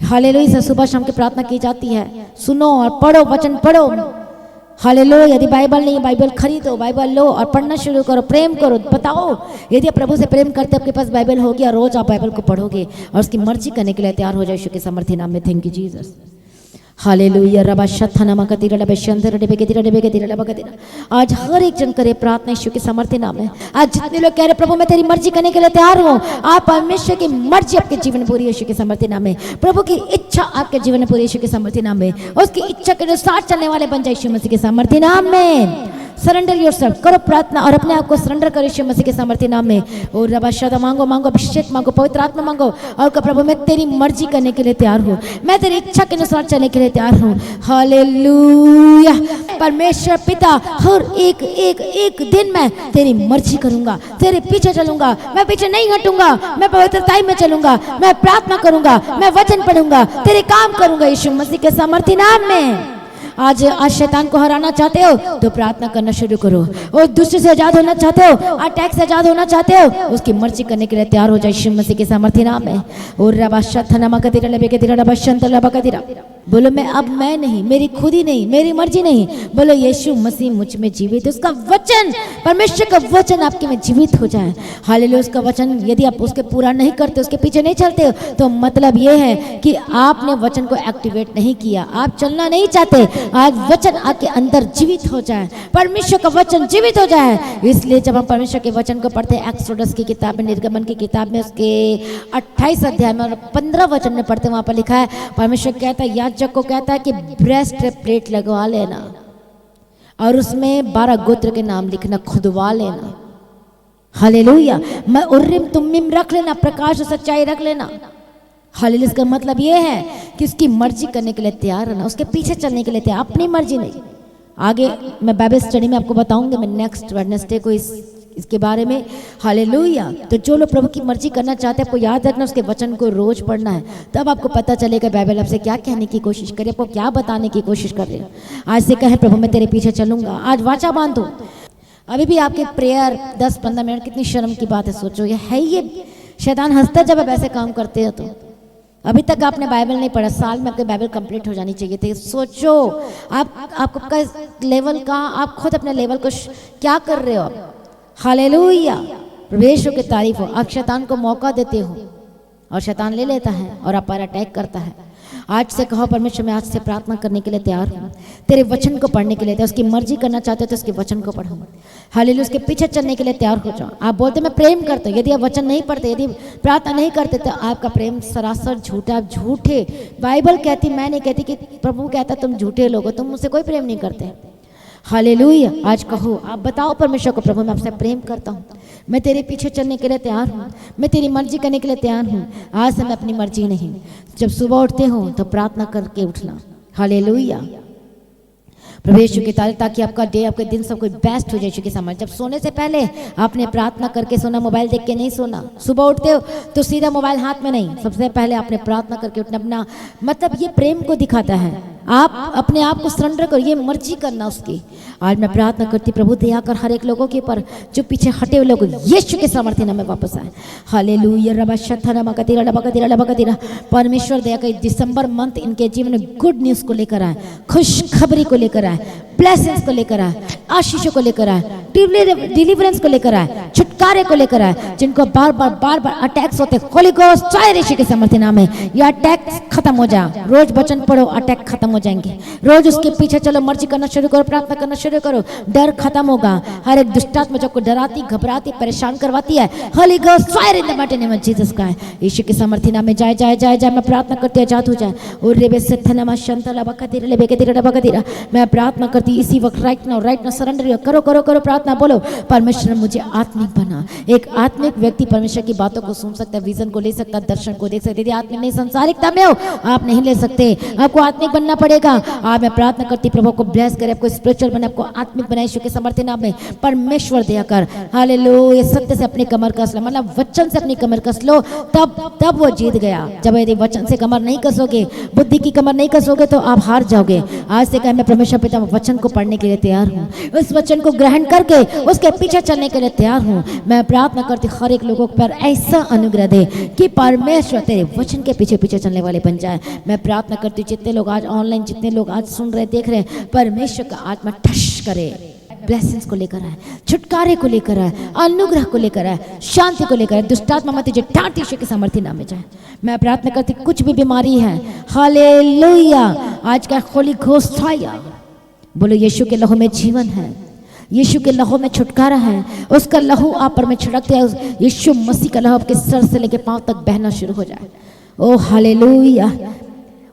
हालेलुया, से सुबह शाम की प्रार्थना की जाती है, सुनो और पढ़ो, वचन पढ़ो। हालेलुया, यदि बाइबल नहीं, बाइबल खरीदो, बाइबल लो और पढ़ना शुरू करो, प्रेम करो। बताओ यदि आप प्रभु से प्रेम करते, आपके पास बाइबल होगी और रोज आप बाइबल को पढ़ोगे और उसकी मर्जी करने के लिए तैयार हो जाए यीशु के समर्थी नाम में। Thank you Jesus. हालेलुया, रबा शथना कतिरा डबे शंदर डबे कतिरा डबे कतिरा डबा कतिरा। आज हर एक जन करे प्रार्थना यीशु के समर्थी नाम में। आज जितने लोग कह रहे प्रभु मैं तेरी मर्जी करने के लिए तैयार हूँ, आप परमेश्वर की मर्जी आपके जीवन में पूरी यीशु के समर्थी नाम में। प्रभु की इच्छा आपके जीवन में पूरी यीशु के समर्थी नाम में। उसकी इच्छा के अनुसार चलने वाले बन जाए यीशु मसीह के समर्थी नाम में। सरेंडर योरसेल्फ, करो प्रार्थना और अपने आप को सरेंडर करो यीशु मसीह के समर्थी नाम में। और रबा शदा मांगो, मांगो अभिषेक मांगो, पवित्र आत्मा मांगो और कहो प्रभु मैं तेरी मर्जी करने के लिए तैयार हूँ, मैं तेरी इच्छा के अनुसार चलने के लिए तैयार हूँ। हालेलुया, परमेश्वर पिता हर एक दिन मैं तेरी मर्जी करूंगा, तेरे पीछे चलूंगा, मैं पीछे नहीं हटूंगा, मैं पवित्रता में चलूंगा, मैं प्रार्थना करूंगा, मैं वचन पढ़ूंगा, तेरे काम करूंगा यीशु मसीह के समर्थी नाम में। आज आज शैतान को हराना चाहते हो तो प्रार्थना करना शुरू करो। और दूसरे से आजाद होना चाहते हो, अटैक से आजाद होना चाहते हो, उसकी मर्जी करने के लिए तैयार हो जाए यीशु मसीह के सामर्थ्य नाम में। और बोलो मैं नहीं, मेरी खुद ही नहीं, मेरी मर्जी नहीं, बोलो यीशु मसीह मुझ में जीवित, उसका वचन, परमेश्वर का वचन आपके में जीवित हो जाए। हालेलुया। उसका वचन यदि आप उसके पूरा नहीं करते, उसके पीछे नहीं चलते हो, तो मतलब ये है कि आपने वचन को एक्टिवेट नहीं किया, आप चलना नहीं चाहते। आज वचन आपके अंदर जीवित हो जाए, परमेश्वर का वचन जीवित हो जाए। इसलिए जब हम परमेश्वर के वचन को पढ़ते हैं, एक्सोडस की किताब में, निर्गमन की किताब में, उसके 28 अध्याय में और 15 वचन में पढ़ते हैं, वहां पर लिखा है, परमेश्वर कहता है, याजक को कहता है कि ब्रेस्ट प्लेट लगवा लेना और उसमें 12 गोत्र के नाम लिखना, खुदवा लेना। हालेलुया। मैं उर्रिम तुम्मिम रख लेना, प्रकाश और सच्चाई रख लेना। हालेलुया। इसका मतलब ये है कि उसकी मर्जी करने के लिए तैयार रहना, उसके पीछे चलने के लिए तैयार, अपनी मर्जी नहीं। आगे मैं बाइबल स्टडी में आपको बताऊंगी, मैं नेक्स्ट वेडनेसडे को इसके बारे में। हालेलुया। तो जो लोग प्रभु की मर्जी करना चाहते हैं, आपको याद रखना, उसके वचन को रोज पढ़ना है, तब आपको पता चलेगा बाइबल आपसे क्या कहने की कोशिश करे, आपको क्या बताने की कोशिश कर रहे हैं। आज से कहे, प्रभु मैं तेरे पीछे चलूंगा, आज वाचा बांधो। अभी भी आपके प्रेयर 10-15 मिनट, कितनी शर्म की बात है, सोचो। ये है, ये शैतान हंसता जब आप ऐसे काम करते हो। तो अभी तक आपने बाइबल नहीं पढ़ा, साल में आपके बाइबल कंप्लीट हो जानी चाहिए थी। सोचो आपका लेवल का, आप खुद अपने लेवल को क्या कर रहे हो। हालेलुया। प्रभु की तारीफ हो। आप शैतान को मौका देते हो और शैतान ले लेता है और आप पर अटैक करता है। आज से कहो, परमेश्वर मैं आज से प्रार्थना करने के लिए तैयार हूँ, तेरे वचन को पढ़ने के लिए तैयार, उसकी मर्जी करना चाहते हो तो उसके वचन को पढ़ो। हालेलुया। उसके पीछे चलने के लिए तैयार हो जाओ। आप बोलते मैं प्रेम करता हूँ, यदि आप वचन नहीं पढ़ते, यदि प्रार्थना नहीं करते, तो आपका प्रेम सरासर झूठा, आप झूठे। बाइबल कहती, मैं नहीं कहती, कि प्रभु कहता तुम झूठे लोग हो, तुम मुझसे कोई प्रेम नहीं करते। हालेलुया। आज कहो, आप बताओ परमेश्वर को, प्रभु मैं आपसे प्रेम करता हूँ, मैं तेरे पीछे चलने के लिए तैयार हूँ, मैं तेरी मर्जी करने के लिए तैयार हूँ। आज से मैं अपनी मर्जी नहीं। जब सुबह उठते हो तो प्रार्थना करके उठना। हालेलुया। प्रभु यीशु की तारीफ, ताकि आपका डे, आपके दिन सब कुछ बेस्ट हो जाए यीशु के सामने। जब सोने से पहले आपने प्रार्थना करके सोना, मोबाइल देख के नहीं सोना। सुबह उठते हो तो सीधा मोबाइल हाथ में नहीं, सबसे पहले आपने प्रार्थना करके उठना। अपना मतलब ये प्रेम को दिखाता है, आप अपने आप को सरेंडर करो, ये मर्जी करना उसकी। आज मैं प्रार्थना करती, प्रभु दया कर हर एक लोगों के ऊपर, जो पीछे हटे हुए लोग यीशु के सामर्थ्य नाम में वापस आए। हालेलुया। परमेश्वर दया कर दिसंबर मंथ इनके जीवन में गुड न्यूज को लेकर आए, खुशखबरी को लेकर आए, ब्लेसिंग्स को लेकर आए, आशीषों को लेकर आए, डिलीवरेंस को लेकर आए, छुटकारे को लेकर आए। जिनको बार बार अटैक्स होते, होली गोस्ट चाहे यीशु के सामर्थ्य नाम में ये अटैक्स खत्म हो जाए। रोज वचन पढ़ो, अटैक खत्म हो जाएंगे। रोज उसके पीछे चलो, मर्जी करना शुरू करो, प्रार्थना करना शुरू करो, डर खत्म होगा। हर एक दुष्टात्मा जो को डराती, घबराती, परेशान करवाती है, Holi ghost fire in the mighty name of Jesus का है, यीशु के सामर्थ्य नाम में जाए जाए जाए जाए। मैं प्रार्थना करती आजाद हो जाए। और रेबे से थनमा शंतला बकतिरा लेबे के तिरा बकतिरा, मैं प्रार्थना करती इसी वक्त, राइट नाउ सरेंडर करो करो करो, प्रार्थना बोलो, परमेश्वर मुझे आत्मिक बना। एक आत्मिक व्यक्ति परमेश्वर की बातों को सुन सकता है, विजन को ले सकता है, दर्शन को देख सकते। यदि आत्मिक नहीं, संसारिकता में हो, आप नहीं ले सकते, आपको आत्मिक बनना पड़ेगा। आज मैं प्रार्थना करती, प्रभु को ब्लेस करे, आपको स्पिरिचुअल बने, आपको आत्मिक बनाए यीशु के सामर्थ्य नाम में। परमेश्वर दया कर। हालेलुया। सत्य से अपनी कमर कस लो, मतलब वचन से अपनी कमर कस लो, तब वो जीत गया। जब यदि वचन से कमर नहीं कसोगे, बुद्धि की कमर नहीं कसोगे, तो आप हार जाओगे। आज से कह, मैं परमेश्वर पिता वचन को पढ़ने के लिए तैयार हूँ, उस वचन को ग्रहण करके उसके पीछे चलने के लिए तैयार हूँ। मैं प्रार्थना करती, हर एक लोगों पर ऐसा अनुग्रह दे कि परमेश्वर तेरे वचन के पीछे पीछे चलने वाले बन जाए। मैं प्रार्थना करती, जितने लोग आज ऑनलाइन, जितने लोग आज सुन रहे, देख रहे हैं, परमेश्वर का आत्मा ठश करे, ब्लेसिंग्स को लेकर आए, छुटकारे को लेकर आए, अनुग्रह को लेकर आए, शांति को लेकर आए। दुष्टात्मा मत जो डांट यीशु के सामर्थ्य नाम में जाए। मैं प्रार्थना करती, कुछ भी बीमारी है, हालेलुया, आज का होली घोस्ट आया, बोलो यीशु के लहू में जीवन है, यीशु के लहू में छुटकारा है। उसका लहू आप पर में छिड़कते हैं, यीशु मसीह का लहू आपके सर से लेकर पांव तक बहना शुरू हो जाए। ओ हालेलुया,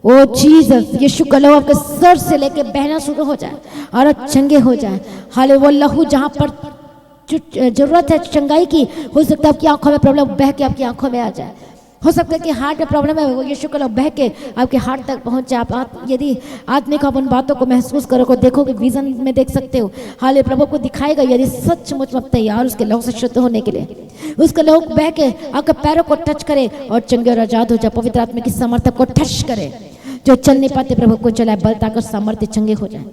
ओ जीसस, यीशु का लहू आपके सर से लेके बहना शुरू हो जाए और चंगे हो जाए। हाले वो लहू जहाँ पर जरूरत है चंगाई की, हो सकता है आपकी आंखों में प्रॉब्लम बह के आपकी आंखों में आ जाए, हो सकता है कि हार्ट में प्रॉब्लम है, वो यीशु का लहू बह के आपके हार्ट तक पहुंच जाए। आप यदि आत्मिक आप उन बातों को महसूस करोगे, देखोगे, विजन में देख सकते हो। हाले प्रभु को दिखाएगा, यदि सचमुच में तैयार उसके लहू से शुद्ध होने के लिए, उसका लहू बह के आपके पैरों को टच करे और चंगे और आजाद हो जाए। पवित्र आत्मा की सामर्थ्य को टच करे, जो चल नहीं पाते प्रभु को चलाए, बल ताकत सामर्थ्य चंगे हो जाए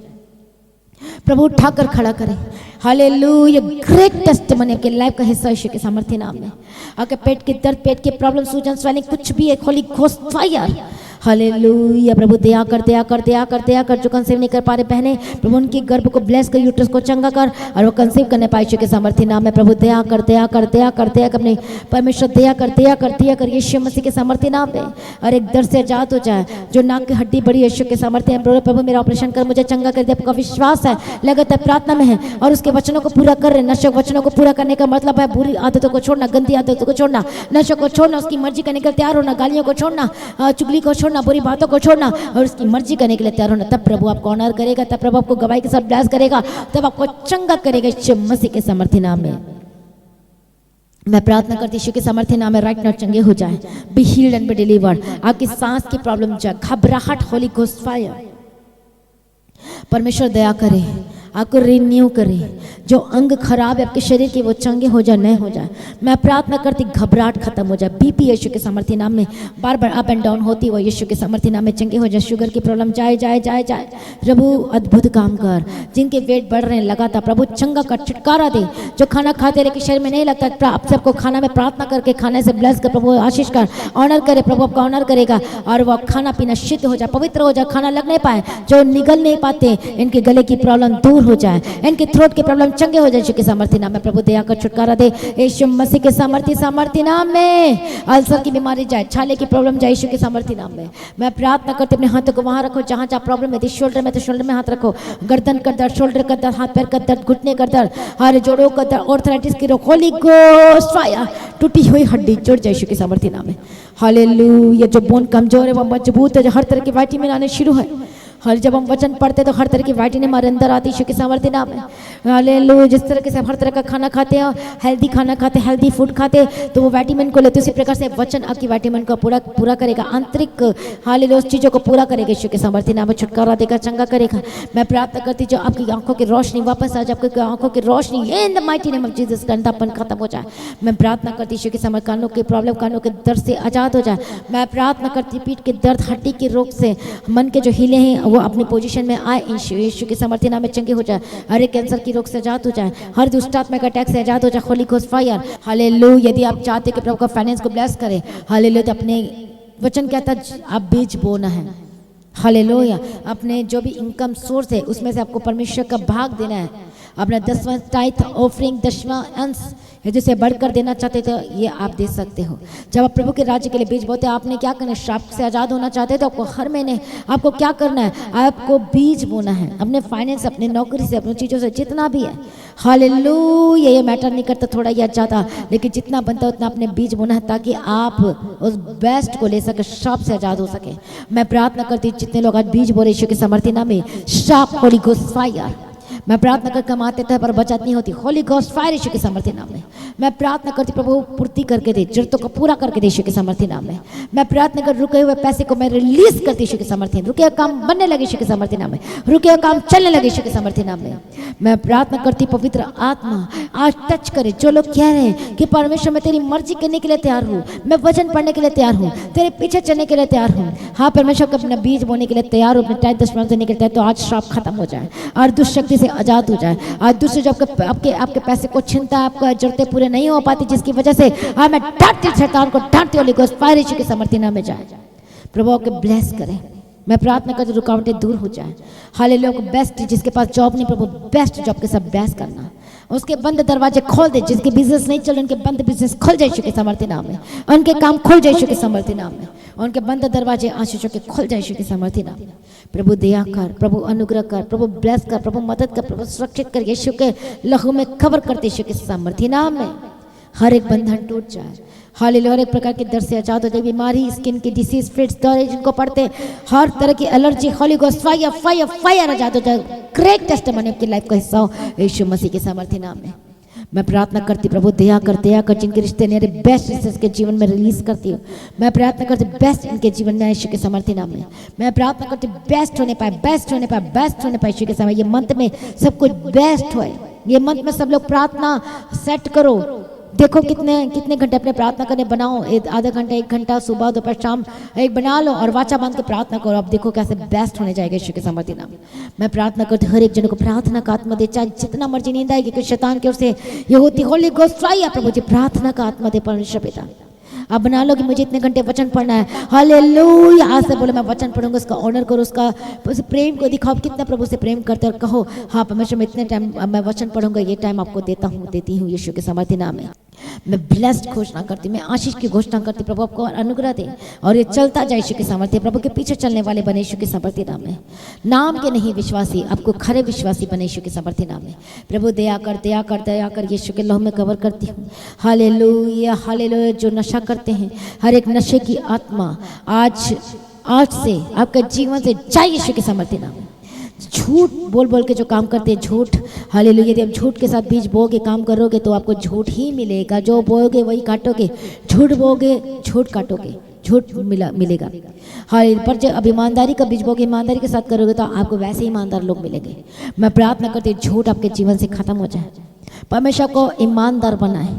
प्रभु, उठाकर खड़ा करें। हालेलुया, ग्रेट टेस्टिमनी आपके लाइफ का हिस्सा यीशु के सामर्थ्य नाम में। आपके पेट के दर्द, पेट के प्रॉब्लम, सूजन, स्वेलिंग कुछ भी है, होली घोस्ट फायर। हालेलुया प्रभु, दया कर दया कर दया कर दया कर। जो कंसीव नहीं कर पा रहे बहने, प्रभु उनकी गर्भ को ब्लेस कर, यूट्रस को चंगा कर और वो कंसीव करने पाए यीशु के सामर्थ्य नाम में। प्रभु दया कर दया कर दया कर दया कर, अपने परमेश्वर दया कर दया कर दया कर यीशु मसीह के सामर्थ्य नाम में। और एक दर्द से आजाद हो जाए, जो नाक की हड्डी बड़ी यीशु के सामर्थ्य है। प्रभु मेरा ऑपरेशन कर, मुझे चंगा कर दे। आपका विश्वास है, लगातार प्रार्थना में है और उसके वचनों को पूरा कर रहे। नशे वचनों को पूरा करने का मतलब है बुरी आदतों को छोड़ना, गंदी आदतों को छोड़ना, नशे को छोड़ना, उसकी मर्जी करने के लिए तैयार होना, गालियों को छोड़ना, चुगली को छोड़ना, बुरी बातों को छोड़ना और उसकी मर्जी करने के लिए तैयार होना। तब प्रभु आपको ऑनर करेगा, तब प्रभु आपको गवाही के साथ ब्लेस करेगा, तब आपको चंगा करेगा यीशु मसीह के सामर्थ्य नाम में। मैं प्रार्थना करती यीशु के सामर्थ्य नाम में राइट नाउ चंगे हो जाए, be healed and be delivered. आपकी सांस की प्रॉब्लम जाए, घबराहट, होली घोस्ट फायर, परमेश्वर दया करे, आपको रिन्यू करे। जो अंग खराब है आपके शरीर के वो चंगे हो जाए, नए हो जाए। मैं प्रार्थना करती घबराहट खत्म हो जाए। बीपी यीशु के सामर्थ्य नाम में बार बार अप एंड डाउन होती हो, यीशु के सामर्थ्य नाम में चंगे हो जाए। शुगर की प्रॉब्लम जाए जाए जाए जाए। प्रभु अद्भुत काम कर, जिनके वेट बढ़ रहे हैं लगातार प्रभु चंगा कर, छुटकारा दे। जो खाना खाते रहे शरीर में नहीं लगता, आप सबको खाना में प्रार्थना करके खाने से ब्लेस कर, प्रभु आशीष कर, ऑनर करे, प्रभु आपका ऑनर करेगा और वो खाना पीना शुद्ध हो जाए, पवित्र हो जाए, खाना लग नहीं पाए, जो निगल नहीं पाते इनके गले की प्रॉब्लम दूर हो जाए, इनके थ्रोट के प्रॉब्लम चंगे हो जाए यीशु के सामर्थ्य नाम में। प्रभु दया कर, छुटकारा दे यीशु मसीह के सामर्थ्य नाम में। अल्सर की बीमारी जाए, छाले की प्रॉब्लम जाए यीशु के सामर्थ्य नाम में। मैं प्रार्थना करती अपने हाथों को वहां रखो जहां जहां प्रॉब्लम है। शोल्डर में तो शोल्डर में हाथ रखो, गर्दन का दर्द, शोल्डर का दर्द, हाथ पैर का दर्द, घुटने का दर्द, हर जोड़ों का दर्द, ऑर्थराइटिस की रोग, होली घोस्ट फायर, टूटी हुई हड्डी जुड़ जाए यीशु के सामर्थ्य नाम में। हालेलुया, जो बोन कमजोर है वो मजबूत है, जो हर तरह की विटामिन आने शुरू है। हर जब हम वचन पढ़ते तो हर तरह की विटामिन हमारे अंदर आती है यीशु के सामर्थ्य नाम में। हालेलुया, जिस तरह से हर तरह का खाना खाते हैं, हेल्दी खाना खाते, हेल्दी फूड खाते तो वो विटामिन को लेते, उसी प्रकार से वचन आपकी विटामिन को पूरा करेगा, आंतरिक हालेलुया उस चीज़ों को पूरा करेगा यीशु के सामर्थ्य नाम में। छुटकारा देगा, चंगा करेगा। मैं प्रार्थना करती जो आपकी आंखों की रोशनी वापस आ जाए, आपकी आंखों की रोशनी in the mighty name of Jesus का अंधापन खत्म हो जाए। मैं प्रार्थना करती यीशु के सामर्थ्य, कानों की प्रॉब्लम, कानों के दर्द से आजाद हो जाए। मैं प्रार्थना करती पीठ के दर्द, हड्डी के रोग से, मन के जो हिले हैं वो अपनी पोजीशन में आए, यीशु के सामर्थ्य नाम में चंगे हो जाए। हर एक कैंसर की रोग से आजाद हो जाए, हर दुष्ट आत्मा का अटैक से आजाद हो जाए। Holi ghost fire. हालेलुया, यदि आप चाहते कि प्रभु का फाइनेंस को ब्लेस करे, हालेलुया, तो अपने वचन कहता आप बीज बोना है। हालेलुया, अपने जो भी इनकम सोर्स है उसमें से आपको परमेश्वर का भाग देना है। अपना 10वां टाइथ ऑफरिंग, 10वां अंश जिसे बढ़कर देना चाहते थे ये आप दे सकते हो। जब आप प्रभु के राज्य के लिए बीज बोते हैं, आपने क्या करना है, श्राप से आज़ाद होना चाहते हैं तो आपको हर महीने आपको क्या करना है, आपको बीज बोना है अपने फाइनेंस, अपने नौकरी से, अपनी चीज़ों से, जितना भी है। हालेलुया, ये मैटर नहीं करता थोड़ा या ज़्यादा, लेकिन जितना बनता है उतना अपने बीज बोना है ताकि आप उस बेस्ट को ले सके, श्राप से आज़ाद हो सके। मैं प्रार्थना करती हूँ जितने लोग आज बीज बोले यीशु के सामर्थ्य नाम में, श्राप होली घोस्ट फायर। मैं प्रार्थना कर कमाते थे पर बचत नहीं होती, होली घोस्ट फायर यीशु के सामर्थ्य नाम में। मैं प्रार्थना करती प्रभु पूर्ति करके दे, जरूरतों को पूरा करके दे यीशु के सामर्थ्य नाम में। मैं प्रार्थना कर रुके हुए पैसे को मैं रिलीज करती यीशु के सामर्थ्य, रुके हुए काम बनने लगे यीशु के सामर्थ्य नाम में, रुके हुए काम चलने लगे यीशु के सामर्थ्य नाम में। मैं प्रार्थना करती पवित्र आत्मा आज टच करे जो लोग कह रहे हैं कि परमेश्वर मैं तेरी मर्जी करने के लिए तैयार हूँ, मैं वचन पढ़ने के लिए तैयार हूँ, तेरे पीछे चलने के लिए तैयार हूँ। हाँ परमेश्वर को अपना बीज बोने के लिए तैयार हूँ, अपने टाइम 10 देने के लिए, तो आज श्राप खत्म हो जाए और दुष्ट शक्ति से आजाद हो जाए। आज दूसरे जो आपके पैसे को छीनता है, आपका जरूरतें पूरे नहीं हो पाती जिसकी वजह से हाँ मैं डांटती शैतान को, डांटती होली घोस्ट फायर यीशु के सामर्थ्य नाम में जाए। प्रभु के ब्लेस करे। मैं प्रार्थना करती रुकावटें दूर हो जाए। हालेलुया, को बेस्ट जिसके पास जॉब नहीं प्रभु बेस्ट जॉब के साथ ब्लेस करना, उसके बंद दरवाजे खोल दे, जिसके बिजनेस नहीं चल रहे उनके बंद बिजनेस खुल जाए यीशु के सामर्थ्य नाम में, उनके काम खुल जाए यीशु के सामर्थ्य नाम में, उनके बंद दरवाजे आशीषों के खुल जाए यीशु के सामर्थ्य नाम में। प्रभु दया कर, प्रभु अनुग्रह कर, प्रभु ब्लेस कर, प्रभु मदद कर, प्रभु सुरक्षित कर, यीशु के लहू में कवर करते यीशु के सामर्थ्य नाम में। हर एक बंधन टूट जाए। हालेलुया, हर एक प्रकार के दर्द से आजाद हो जाए, बीमारी, स्किन की डिसीज, फिट्स, दौरे जिनको पढ़ते हर तरह की allergy, holy ghost fire fire fire आजाद हो जाए। ग्रेट टेस्टिमनी आपकी लाइफ का हिस्सा हो यीशु मसीह के सामर्थ्य नाम में। मैं प्रार्थना करती प्रभु दया कर जिनके रिश्ते मेरे बेस्ट रिश्ते के जीवन में रिलीज करती हूँ। मैं प्रार्थना करती बेस्ट इनके जीवन में यीशु के सामर्थ्य नाम में। मैं प्रार्थना करती बेस्ट होने पाए, बेस्ट होने पाए, बेस्ट होने पाए यीशु के सामर्थ्य। ये मंथ में सब कुछ बेस्ट हो, ये मंथ में सब लोग प्रार्थना सेट करो, देखो कितने कितने घंटे अपने प्रार्थना करने बनाओ, आधा घंटा 1 घंटा सुबह दोपहर शाम एक बना लो और वाचा बांध के प्रार्थना करो। अब देखो कैसे बेस्ट होने जाएगा यीशु के समर्थी नाम में। मैं प्रार्थना करती हूँ हर एक जन को प्रार्थना का आत्मा दे, चाहे जितना मर्जी नींद आएगी कि शैतान की ओर से ये होती होली गोस्ट फायर, प्रभु जी प्रार्थना का आत्मा दे परमेश्वर पिता। आप बना लो कि मुझे इतने घंटे वचन पढ़ना है, हालेलुया। आज से बोलो मैं वचन पढ़ूंगा, उसका ऑनर करो, उसका उस प्रेम को दिखाओ कितना प्रभु से प्रेम करते और कहो हाँ परमेश्वर मैं इतने टाइम मैं वचन पढ़ूंगा, ये टाइम आपको देता हूँ देती हूँ यीशु के समर्थी नाम में। मैं ब्लेस्ड घोषणा करती, मैं आशीष की घोषणा करती, प्रभु आपको अनुग्रह दे और ये चलता जाए यीशु के सामर्थ्य, प्रभु के पीछे चलने वाले बने यीशु के सामर्थ्य नाम में। नाम के नहीं विश्वासी, आपको खरे विश्वासी बने यीशु के सामर्थ्य नाम में। प्रभु दया कर दया कर दया कर यीशु के लहू में कवर करती हूँ। Hallelujah hallelujah. जो नशा करते हैं हर एक नशे की आत्मा आज से आपके जीवन से जाए यीशु के सामर्थ्य नाम में। झूठ बोल बोल के जो काम करते हैं झूठ, हालेलुया, यदि आप झूठ के साथ बीज बोगे काम करोगे तो आपको झूठ ही मिलेगा। जो बोओगे वही काटोगे, झूठ बोओगे झूठ काटोगे, झूठ मिलेगा। हालेलुया। पर जब अब ईमानदारी का बीज बोगे ईमानदारी के साथ करोगे तो आपको वैसे ईमानदार लोग मिलेंगे। मैं प्रार्थना करती हूँ झूठ आपके जीवन से खत्म हो जाए, परमेश्वर को ईमानदार बनाए,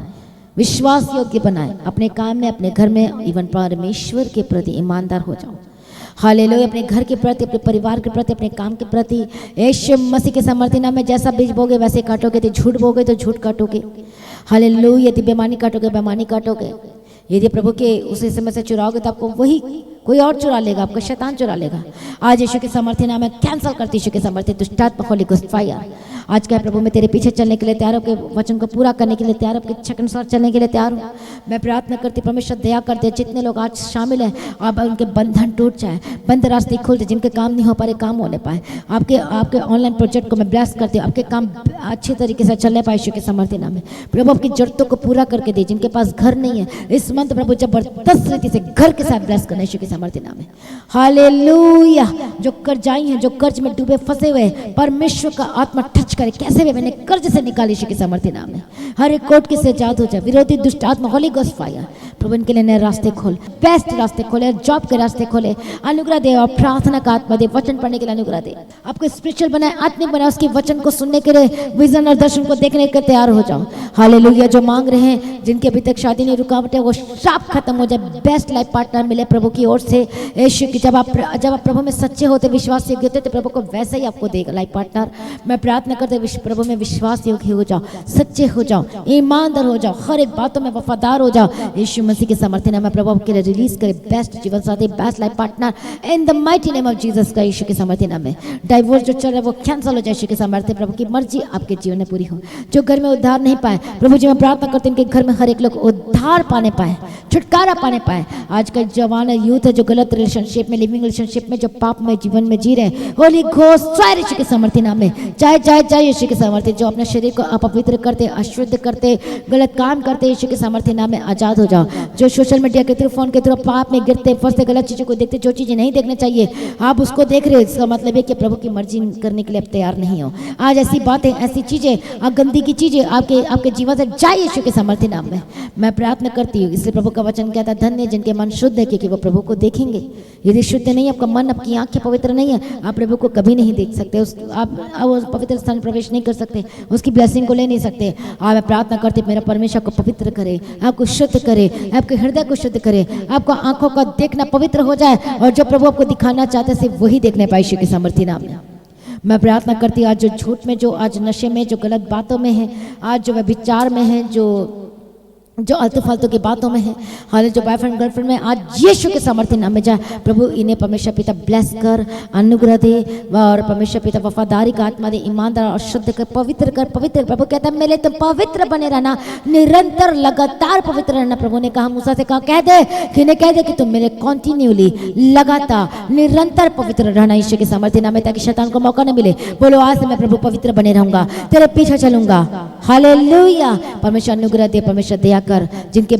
विश्वास योग्य बनाए, अपने काम में अपने घर में इवन परमेश्वर के प्रति ईमानदार हो जाओ। हालेलुया। अपने घर के प्रति, अपने परिवार के प्रति, अपने काम के प्रति यीशु मसीह के समर्थी नाम में जैसा बीज बोगे वैसे काटोगे। तो झूठ बोगे तो झूठ काटोगे, हालेलुया। यदि बेईमानी काटोगे बेईमानी काटोगे। यदि प्रभु के उस समय से चुराओगे तो आपको वही कोई और चुरा लेगा, आपका शैतान चुरा लेगा। आज यीशु के समर्थी नाम में कैंसिल करती यीशु के समर्थी दुष्टात्मा होली गोस्ट फायर। आज क्या प्रभु मैं तेरे पीछे चलने के लिए तैयार हूँ, के वचन को पूरा करने के लिए तैयार हूँ, के इच्छा के अनुसार चलने के लिए तैयार हूँ। मैं प्रार्थना करती परमेश्वर दया करते जितने लोग आज शामिल हैं, अब उनके बंधन टूट जाए, बंद रास्ते खुल जाए, जिनके काम नहीं हो पा रहे काम होने पाए। आपके ऑनलाइन प्रोजेक्ट को मैं ब्लेस करती हूँ, आपके काम अच्छे तरीके से चलने पाए यीशु के समर्थी नाम में। प्रभु आपकी जरूरतों को पूरा करके दे, जिनके पास घर नहीं है इस मंथ प्रभु जबरदस्त रीति से घर के साथ ब्लेस करना यीशु के समर्थी नाम में। हालेलुया। जो कर्जाई हैं, जो कर्ज में डूबे फंसे हुए, परमेश्वर का आत्मा टच करे, कैसे भी मैंने कर्ज से निकाली यीशु के समर्थी नाम में। हर एक कोर्ट के से आजाद हो जाए, विरोधी दुष्ट आत्मा होली गोस्ट फायर प्रभु इनके लिए नए रास्ते खोल, बेस्ट रास्ते खोले, जॉब के रास्ते खोले, अनुग्रह दे और प्रार्थना का आत्मा दे, वचन पढ़ने के लिए अनुग्रह दे, आपको स्पिरिचुअल बनाए, आत्मिक बनाए, उसके वचन को सुनने के लिए, विजन और दर्शन को देखने के तैयार हो जाओ। हालेलुया। जो मांग रहे हैं, जिनके अभी तक शादी नहीं रुकावट है, वो शाप खत्म हो जाए, बेस्ट लाइफ पार्टनर मिले प्रभु की ओर से यीशु की। जब आप प्रभु में सच्चे होते, विश्वास योग्य होते, तो प्रभु को वैसे ही आपको देगा लाइफ पार्टनर। मैं प्रार्थना करते प्रभु में विश्वास योग्य हो जाओ, सच्चे हो जाओ, ईमानदार हो जाओ, हर एक बातों में वफादार हो जाओ यीशु मसीह के समर्थन नाम में। प्रभु आपके लिए रिलीज करे बेस्ट जीवन साथी, best life partner in the mighty name of Jesus का यीशु के समर्थन नाम में। डाइवोर्स जो चल रहा है वो कैंसिल हो जाए यीशु के समर्थन। प्रभु की मर्जी आपके जीवन में पूरी हो। जो घर में उद्धार नहीं पाए, प्रभु जी मैं प्रार्थना करते हैं इनके घर में हर एक लोग उद्धार पाने पाए, छुटकारा पाने पाए। आज का जवान यूथ है जो गलत रिलेशनशिप में, लिविंग रिलेशनशिप में, जो पाप में जीवन में जी रहे हैं, होली घोस्ट फायर यीशु के समर्थन नाम में। चाहे यीशु के समर्थन, जो अपने शरीर को अपवित्र करते, अशुद्ध करते, गलत काम करते, यीशु के समर्थन नाम में आजाद हो जाओ। जो सोशल मीडिया के थ्रू, फोन के थ्रू पाप में गिरते फंसते, गलत चीजों को देखते, जो चीजें नहीं देखना चाहिए आप उसको देख रहे हो, इसका मतलब है कि प्रभु की मर्जी करने के लिए आप तैयार नहीं हो। आज ऐसी बातें, ऐसी चीजें, गंदी की चीजें आपके जीवन से जाए यीशु के समर्थन नाम में। मैं प्रार्थना करती हूँ, इसलिए प्रभु का वचन कहता है धन्य जिनके मन शुद्ध है क्योंकि वो प्रभु को देखेंगे। यदि शुद्ध नहीं, आपका मन, आपकी आंखें पवित्र नहीं है, आप प्रभु को कभी नहीं देख सकते, आप पवित्र स्थान प्रवेश नहीं कर सकते, उसकी ब्लेसिंग को ले नहीं सकते। मैं प्रार्थना करती मेरा परमेश्वर को पवित्र करे, आपको शुद्ध करे, आपके हृदय को शुद्ध करे, आपको आंखों का देखना पवित्र हो जाए और जो प्रभु आपको दिखाना चाहते हैं सिर्फ वही देखने पाए यीशु के समर्थन नाम में। मैं प्रार्थना करती हूँ आज जो झूठ में, जो आज नशे में, जो गलत बातों में है, आज जो व्यभिचार में है, जो आलतू फालतू की बातों में है, हाल जो बॉयफ्रेंड गर्लफ्रेंड में, आज यीशु के समर्थन नाम में जाए प्रभु इन्हें परमेश्वर पिता ब्लेस कर, अनुग्रह दे और परमेश्वर पिता वफादारी का आत्मा दे, ईमानदार और शुद्ध कर, पवित्र कर, पवित्र। प्रभु कहता है मेरे तुम पवित्र बने रहना, निरंतर लगातार पवित्र रहना। प्रभु ने कहा मूसा से कहा कह दे कि तुम मेरे कॉन्टिन्यूली लगातार निरंतर पवित्र रहना यीशु के समर्थन नाम में, ताकि शैतान को मौका न मिले। बोलो आज से मैं प्रभु पवित्र बने रहूंगा, तेरे पीछे चलूंगा। हालेलुया। परमेश्वर अनुग्रह दे, परमेश्वर दया कर। जिनके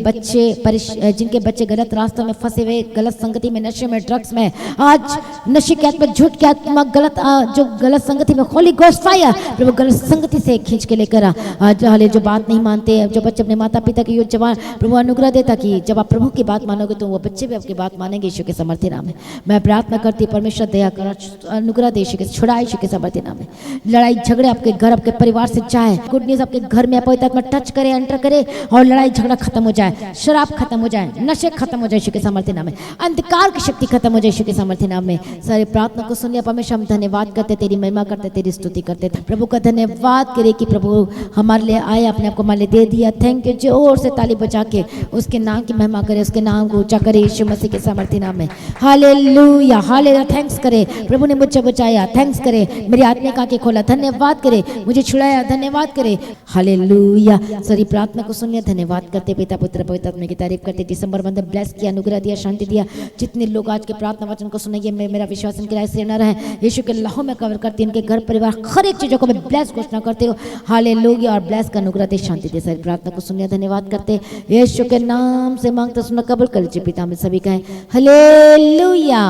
बच्चे गलत रास्तों में फंसे हुए, गलत संगति में, नशे में, ड्रग्स में, आज नशे के आत्मा, झूठ के आत्मा, गलत संगति में, होली गोस्ट फायर प्रभु गलत संगति से खींच के लेकर आज हाले जो बात नहीं मानते, जो बच्चे अपने माता पिता की जवान, प्रभु अनुग्रह देता कि जब आप प्रभु की बात मानोगे तो वो बच्चे भी आपकी बात मानेंगे यीशु के समर्थन नाम में। मैं प्रार्थना करती परमेश्वर दया कर, अनुग्रह दे यीशु के, छुड़ाए यीशु के समर्थन नाम में। लड़ाई झगड़े आपके घर, आपके परिवार से जाए, गुड न्यूज के घर में पवित्र आत्मा टच करे, एंटर करे और लड़ाई झगड़ा खत्म हो जाए, शराब खत्म हो जाए, नशे खत्म हो जाए यीशु के सामर्थ्य नाम में, अंधकार की शक्ति खत्म हो जाए यीशु के सामर्थ्य नाम में। सारी प्रार्थना को सुनिए परमेश्वर, हम धन्यवाद करते, तेरी महिमा करते, तेरी स्तुति करते। प्रभु का धन्यवाद करे कि प्रभु हमारे लिए आए, अपने आप को हमारे लिए दे दिया। Thank you. जोर से ताली बजा के उसके नाम की महिमा करे, उसके नाम को ऊंचा करे यीशु मसीह के सामर्थ्य नाम में। Hallelujah, hallelujah. थैंक्स करे, प्रभु ने मुझे बचाया, थैंक्स करे, मेरी आत्मिक आंखें खोला, धन्यवाद करे, मुझे छुड़ाया, धन्यवाद करे। हालेलुया। सारी प्रार्थना को सुनिए, धन्यवाद करते, पिता पुत्र पवित्र आत्मा की तारीफ करते। दिसंबर मंथ ब्लेस किया, अनुग्रह दिया, शांति दिया। जितने लोग आज के प्रार्थना वचन को सुनेंगे, मेरा विश्वास इनके लाइफ से न रहे, यीशु के लहू में कवर करती, इनके घर परिवार हर एक चीजों को मैं ब्लेस घोषणा करते हो। हालेलुया। और ब्लेस का अनुग्रह दे, शांति दे। सारी प्रार्थना को सुनिए, धन्यवाद करते, यीशु के नाम से मांगते, सुना कबूल कर लीजिए पिता। में सभी कहें हालेलुया,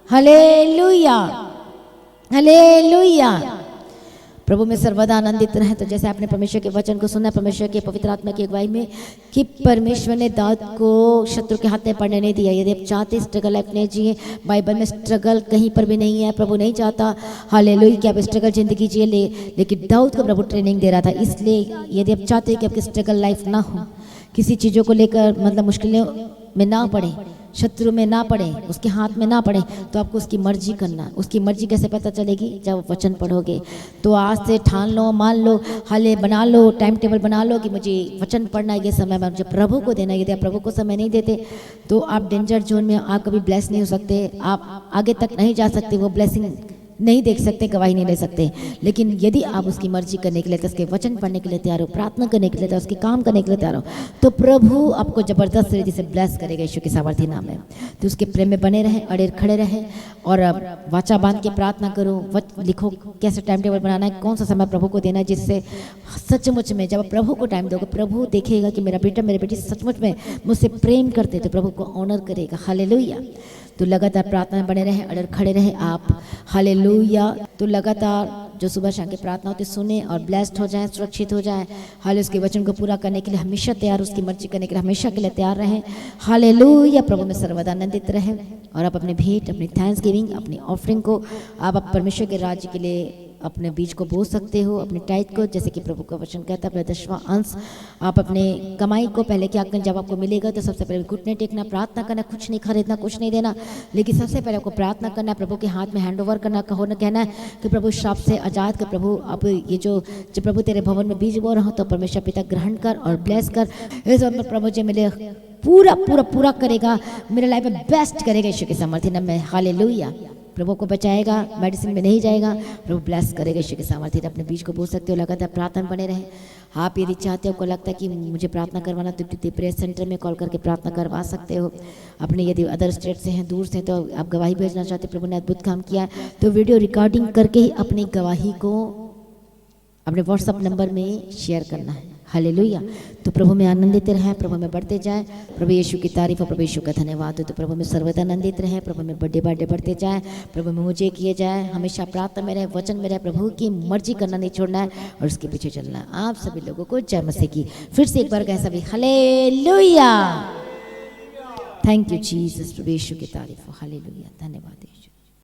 हालेलुया, हालेलुया। प्रभु में सर्वदा आनंदित रहे। तो जैसे आपने परमेश्वर के वचन को सुना, परमेश्वर के पवित्र आत्मा की अगुवाई में, कि परमेश्वर ने दाऊद को शत्रु के हाथ में पड़ने नहीं दिया। यदि आप चाहते स्ट्रगल लाइफ नहीं जिए, बाइबल में स्ट्रगल कहीं पर भी नहीं है। प्रभु नहीं चाहता हालेलुया कि आप स्ट्रगल जिंदगी जिए, लेकिन दाऊद को प्रभु ट्रेनिंग दे रहा था। इसलिए यदि आप चाहते हैं कि आपकी स्ट्रगल लाइफ ना हो, किसी चीज़ों को लेकर मतलब मुश्किलों में ना पड़े, शत्रु में ना पड़े, उसके हाथ में ना पड़े, तो आपको उसकी मर्जी करना। उसकी मर्जी कैसे पता चलेगी? जब वचन पढ़ोगे। तो आज से ठान लो, मान लो, हाले बना लो, टाइम टेबल बना लो कि मुझे वचन पढ़ना है, ये समय में मुझे प्रभु को देना है। यदि आप प्रभु को समय नहीं देते तो आप डेंजर जोन में, आप कभी ब्लेस नहीं हो सकते, आप आगे तक नहीं जा सकते, वो ब्लेसिंग नहीं देख सकते, गवाही नहीं ले सकते। लेकिन यदि आप उसकी मर्जी करने के लिए, उसके वचन पढ़ने के लिए तैयार हो, प्रार्थना करने के लिए, उसके काम करने के लिए तैयार हो, तो प्रभु आपको जबरदस्त रीति से ब्लेस करेगा यीशु के सामर्थ्य नाम में। तो उसके प्रेम में बने रहें, अड़े खड़े रहें और वाचा बांध के प्रार्थना करो। लिखो कैसे टाइम टेबल बनाना है, कौन सा समय प्रभु को देना है, जिससे सचमुच में जब प्रभु को टाइम दोगे, प्रभु देखेगा कि मेरा बेटा मेरी बेटी सचमुच में मुझसे प्रेम करते, तो प्रभु को ऑनर करेगा। हालेलुया। तो लगातार प्रार्थना में बने रहें, अड़े खड़े रहें आप। हालेलुया। तो लगातार जो सुबह शाम की प्रार्थना होती सुने और ब्लेस्ड हो जाए, सुरक्षित हो जाए। हाल उसके वचन को पूरा करने के लिए हमेशा तैयार, उसकी मर्जी करने के लिए हमेशा के लिए तैयार रहें। हालेलुया। प्रभु में सर्वदा आनंदित रहें और आप अपने भेंट, अपनी थैंक्स गिविंग, अपनी ऑफरिंग को आप परमेश्वर के राज्य के लिए अपने बीज को बो सकते हो, अपने टाइट को, जैसे कि प्रभु का वचन कहता है, अपना 10वां अंश आप अपने कमाई को पहले क्या करना, जब आपको मिलेगा तो सबसे पहले घुटने टेकना, प्रार्थना करना, कुछ नहीं खरीदना, कुछ नहीं देना, लेकिन सबसे पहले आपको प्रार्थना करना, प्रभु के हाथ में हैंड ओवर करना, कहना है कि प्रभु श्राप से आजाद कर, प्रभु अब ये जो प्रभु तेरे भवन में बीज बो रहा हूँ, तो परमेश्वर पिता ग्रहण कर और ब्लेस कर। इस वक्त प्रभु जी मेरे पूरा पूरा पूरा करेगा, मेरे लाइफ में बेस्ट करेगा यीशु के सामर्थ्य नाम में। हालेलुया। प्रभु को बचाएगा, मेडिसिन में नहीं जाएगा, प्रभु ब्लेस करेगा यीशु के सामर्थ्य। अपने बीच को बोल सकते हो, लगातार प्रार्थना बने रहे। आप यदि चाहते हो, आपको लगता है कि मुझे प्रार्थना करवाना, तो प्रेयर सेंटर में कॉल करके प्रार्थना करवा सकते हो। अपने यदि अदर स्टेट से हैं, दूर से, तो आप गवाही भेजना चाहते, प्रभु ने अद्भुत काम किया, तो वीडियो रिकॉर्डिंग करके ही अपनी गवाही को अपने व्हाट्सएप नंबर में शेयर करना है। हालेलुया। तो प्रभु में आनंदित रहें, प्रभु में बढ़ते जाए, प्रभु यीशु की तारीफ और प्रभु यीशु का धन्यवाद हो। तो प्रभु में सर्वदा आनंदित रहें, प्रभु में बर्थडे बढ़ते जाए, प्रभु में मुझे किए जाए, हमेशा प्रार्थना में रहे, वचन में रहे, प्रभु की मर्जी करना नहीं छोड़ना है और उसके पीछे चलना है। आप सभी लोगों को जय मसीह की। फिर से एक बार कहें सभी हालेलुया। Thank you Jesus. प्रभु यीशु की तारीफ हो। हालेलुया। धन्यवाद यीशु।